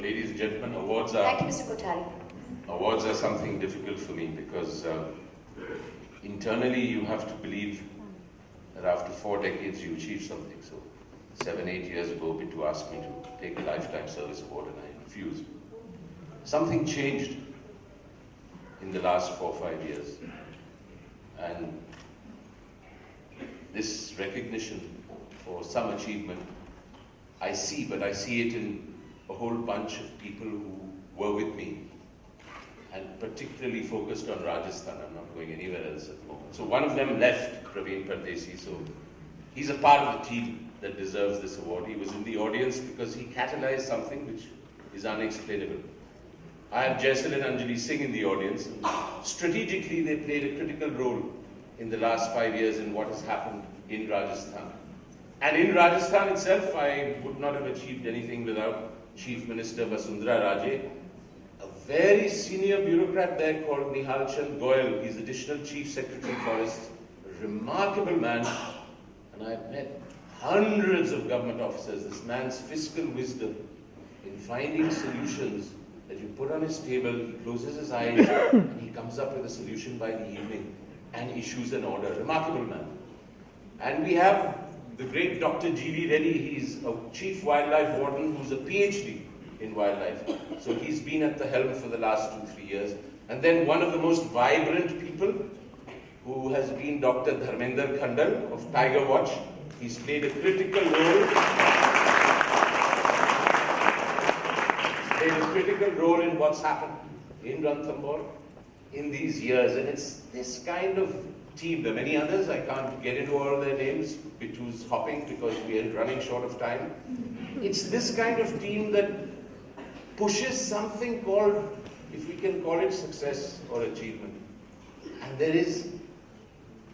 Ladies and gentlemen, awards are... Thank you, Mr. Kothari. Awards are something difficult for me because internally you have to believe that after 4 decades you achieve something. So 7-8 years ago, Bittu asked me to take a Lifetime Service Award and I refused. Something changed in the last 4 or 5 years. And this recognition for some achievement, I see, but I see it in a whole bunch of people who were with me and particularly focused on Rajasthan. I'm not going anywhere else at the moment. So one of them left, Praveen Pardesi, so he's a part of the team that deserves this award. He was in the audience because he catalyzed something which is unexplainable. I have Jaisal and Anjali Singh in the audience. Strategically, they played a critical role in the last 5 years in what has happened in Rajasthan. And in Rajasthan itself, I would not have achieved anything without Chief Minister Vasundhara Raje, a very senior bureaucrat there called Nihal Chand Goyal. He's Additional Chief Secretary Forests, a remarkable man. And I've met hundreds of government officers. This man's fiscal wisdom in finding solutions that you put on his table, he closes his eyes and he comes up with a solution by the evening and issues an order. Remarkable man. And we have the great Dr. G.V. Reddy. He's a chief wildlife warden who's a PhD in wildlife. So he's been at the helm for the last 2-3 years. And then one of the most vibrant people who has been Dr. Dharmender Khandal of Tiger Watch. He's played a critical role. In what's happened in Ranthambore in these years. And it's this kind of team. There are many others. I can't get into all their names. Bittu's hopping because we are running short of time. It's this kind of team that pushes something called, if we can call it success or achievement. And there is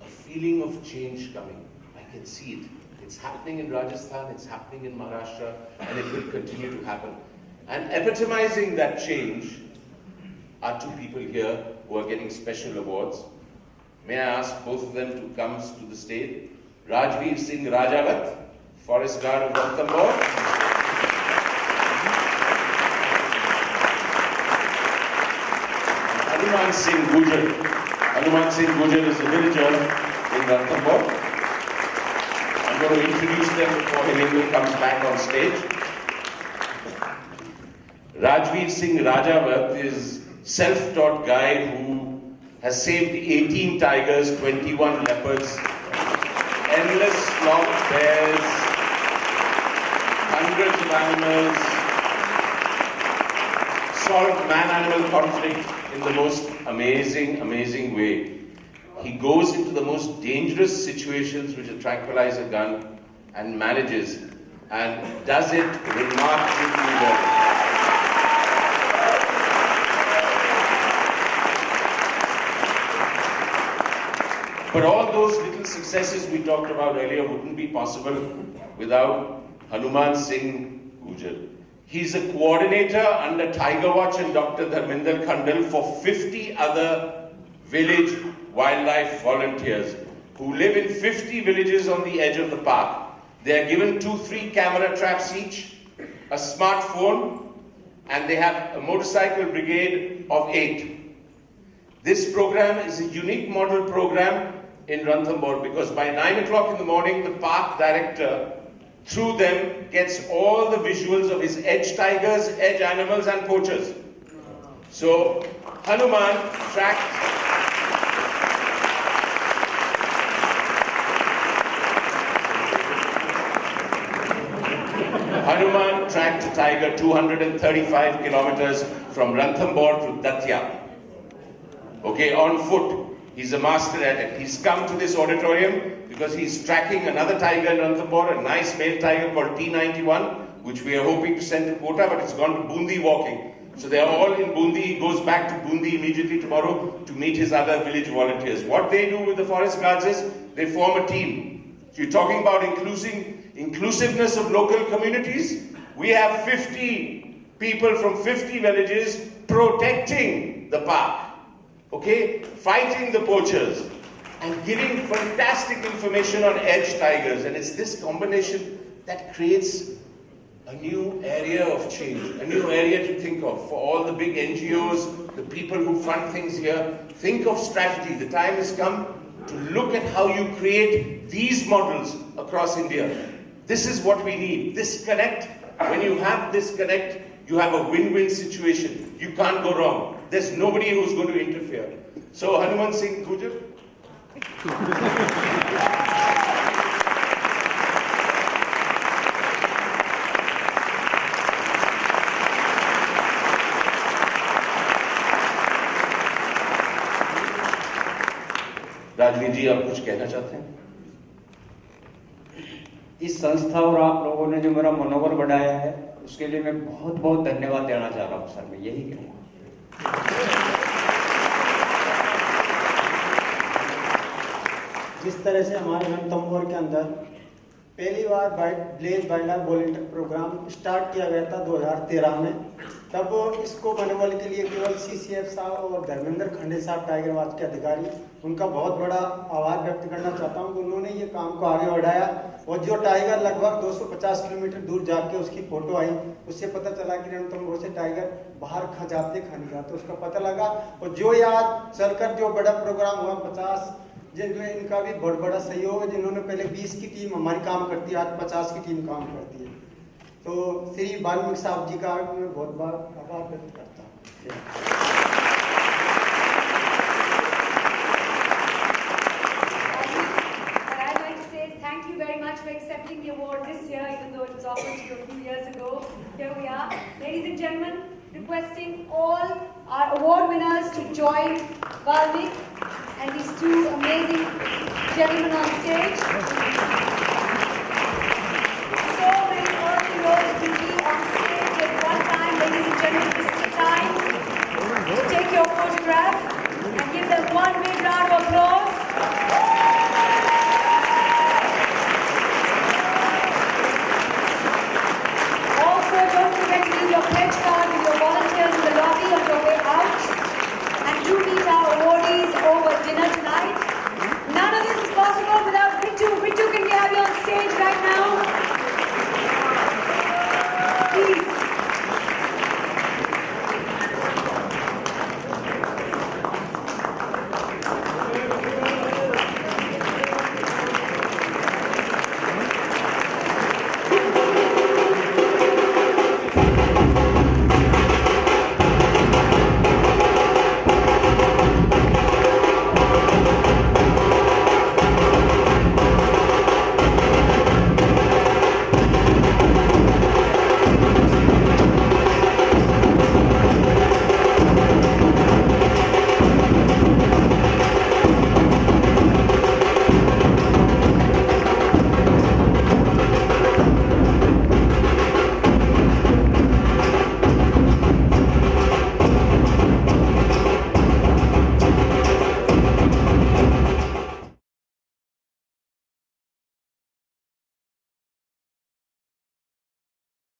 a feeling of change coming. I can see it. It's happening in Rajasthan, it's happening in Maharashtra, and it will continue to happen. And epitomizing that change are two people here who are getting special awards. May I ask both of them to come to the stage? Rajveer Singh Rajawat, Forest Guard of Ranthambore. Hanuman Singh Gujar. Hanuman Singh Gujar is a villager in Ranthambore. I'm going to introduce them before Hilingal comes back on stage. Rajveer Singh Rajawat is self-taught guy who has saved 18 tigers, 21 leopards, endless sloth bears, hundreds of animals, solved man-animal conflict in the most amazing, amazing way. He goes into the most dangerous situations with a tranquilizer gun and manages and does it remarkably well. But all those little successes we talked about earlier wouldn't be possible without Hanuman Singh Gujar. He's a coordinator under Tiger Watch and Dr. Dharminder Khandal for 50 other village wildlife volunteers who live in 50 villages on the edge of the park. They are given 2-3 camera traps each, a smartphone, and they have a motorcycle brigade of 8. This program is a unique model program in Ranthambore because by 9 o'clock in the morning, the park director, through them, gets all the visuals of his edge tigers, edge animals and poachers. So, Hanuman tracked a tiger 235 kilometers from Ranthambore to Datia. Okay, on foot. He's a master at it. He's come to this auditorium because he's tracking another tiger in Ranthambore, a nice male tiger called T91, which we are hoping to send to Kota, but it's gone to Bundi walking. So they are all in Bundi. He goes back to Bundi immediately tomorrow to meet his other village volunteers. What they do with the forest guards is they form a team. So you're talking about inclusiveness of local communities. We have 50 people from 50 villages protecting the park. Okay, fighting the poachers and giving fantastic information on edge tigers. And it's this combination that creates a new area of change, a new area to think of for all the big NGOs, the people who fund things here. Think of strategy. The time has come to look at how you create these models across India. This is what we need. This connect. When you have this connect, you have a win-win situation. You can't go wrong. There's nobody who's going to interfere. So, Hanuman Singh Gujar. Rajveer जी, आप कुछ कहना चाहते हैं? इस संस्था और आप लोगों ने जो मेरा मनोबल बढ़ाया है, उसके लिए मैं बहुत बहुत धन्यवाद देना चाह रहा हूँ सर। मैं यही कहूँगा। जिस तरह से हमारे रणथंभौर के अंदर पहली बार village wildlife volunteer programme start किया गया था 2013 में, तब इसको मनोबल के लिए केवल CCF साहब और धर्मेंद्र खंडे साहब टाइगर वॉच के अधिकारी, उनका बहुत बड़ा आभार व्यक्त करना चाहता हूं कि उन्होंने ये काम को आगे बढ़ाया। और जो टाइगर लगभग 250 किलोमीटर दूर जाके उसकी फोटो आई, उससे पता चला कि रणथंभौर से टाइगर बाहर खा जाते तो उसका पता लगा। और जो याद चलकर जो बड़ा प्रोग्राम हुआ 50, जिनमें इनका भी बहुत बड़ा सहयोग है, जिन्होंने पहले 20 की टीम हमारी काम करती है, आज 50 की टीम काम करती है। तो श्री वाल्मीकि साहब जी का मैं बहुत बार आभार व्यक्त करता हूँ। Thank you very much for accepting the award this year, even though it was offered to you a few years ago. Here we are. Ladies and gentlemen, requesting all our award winners to join Valmik and these two amazing gentlemen on stage.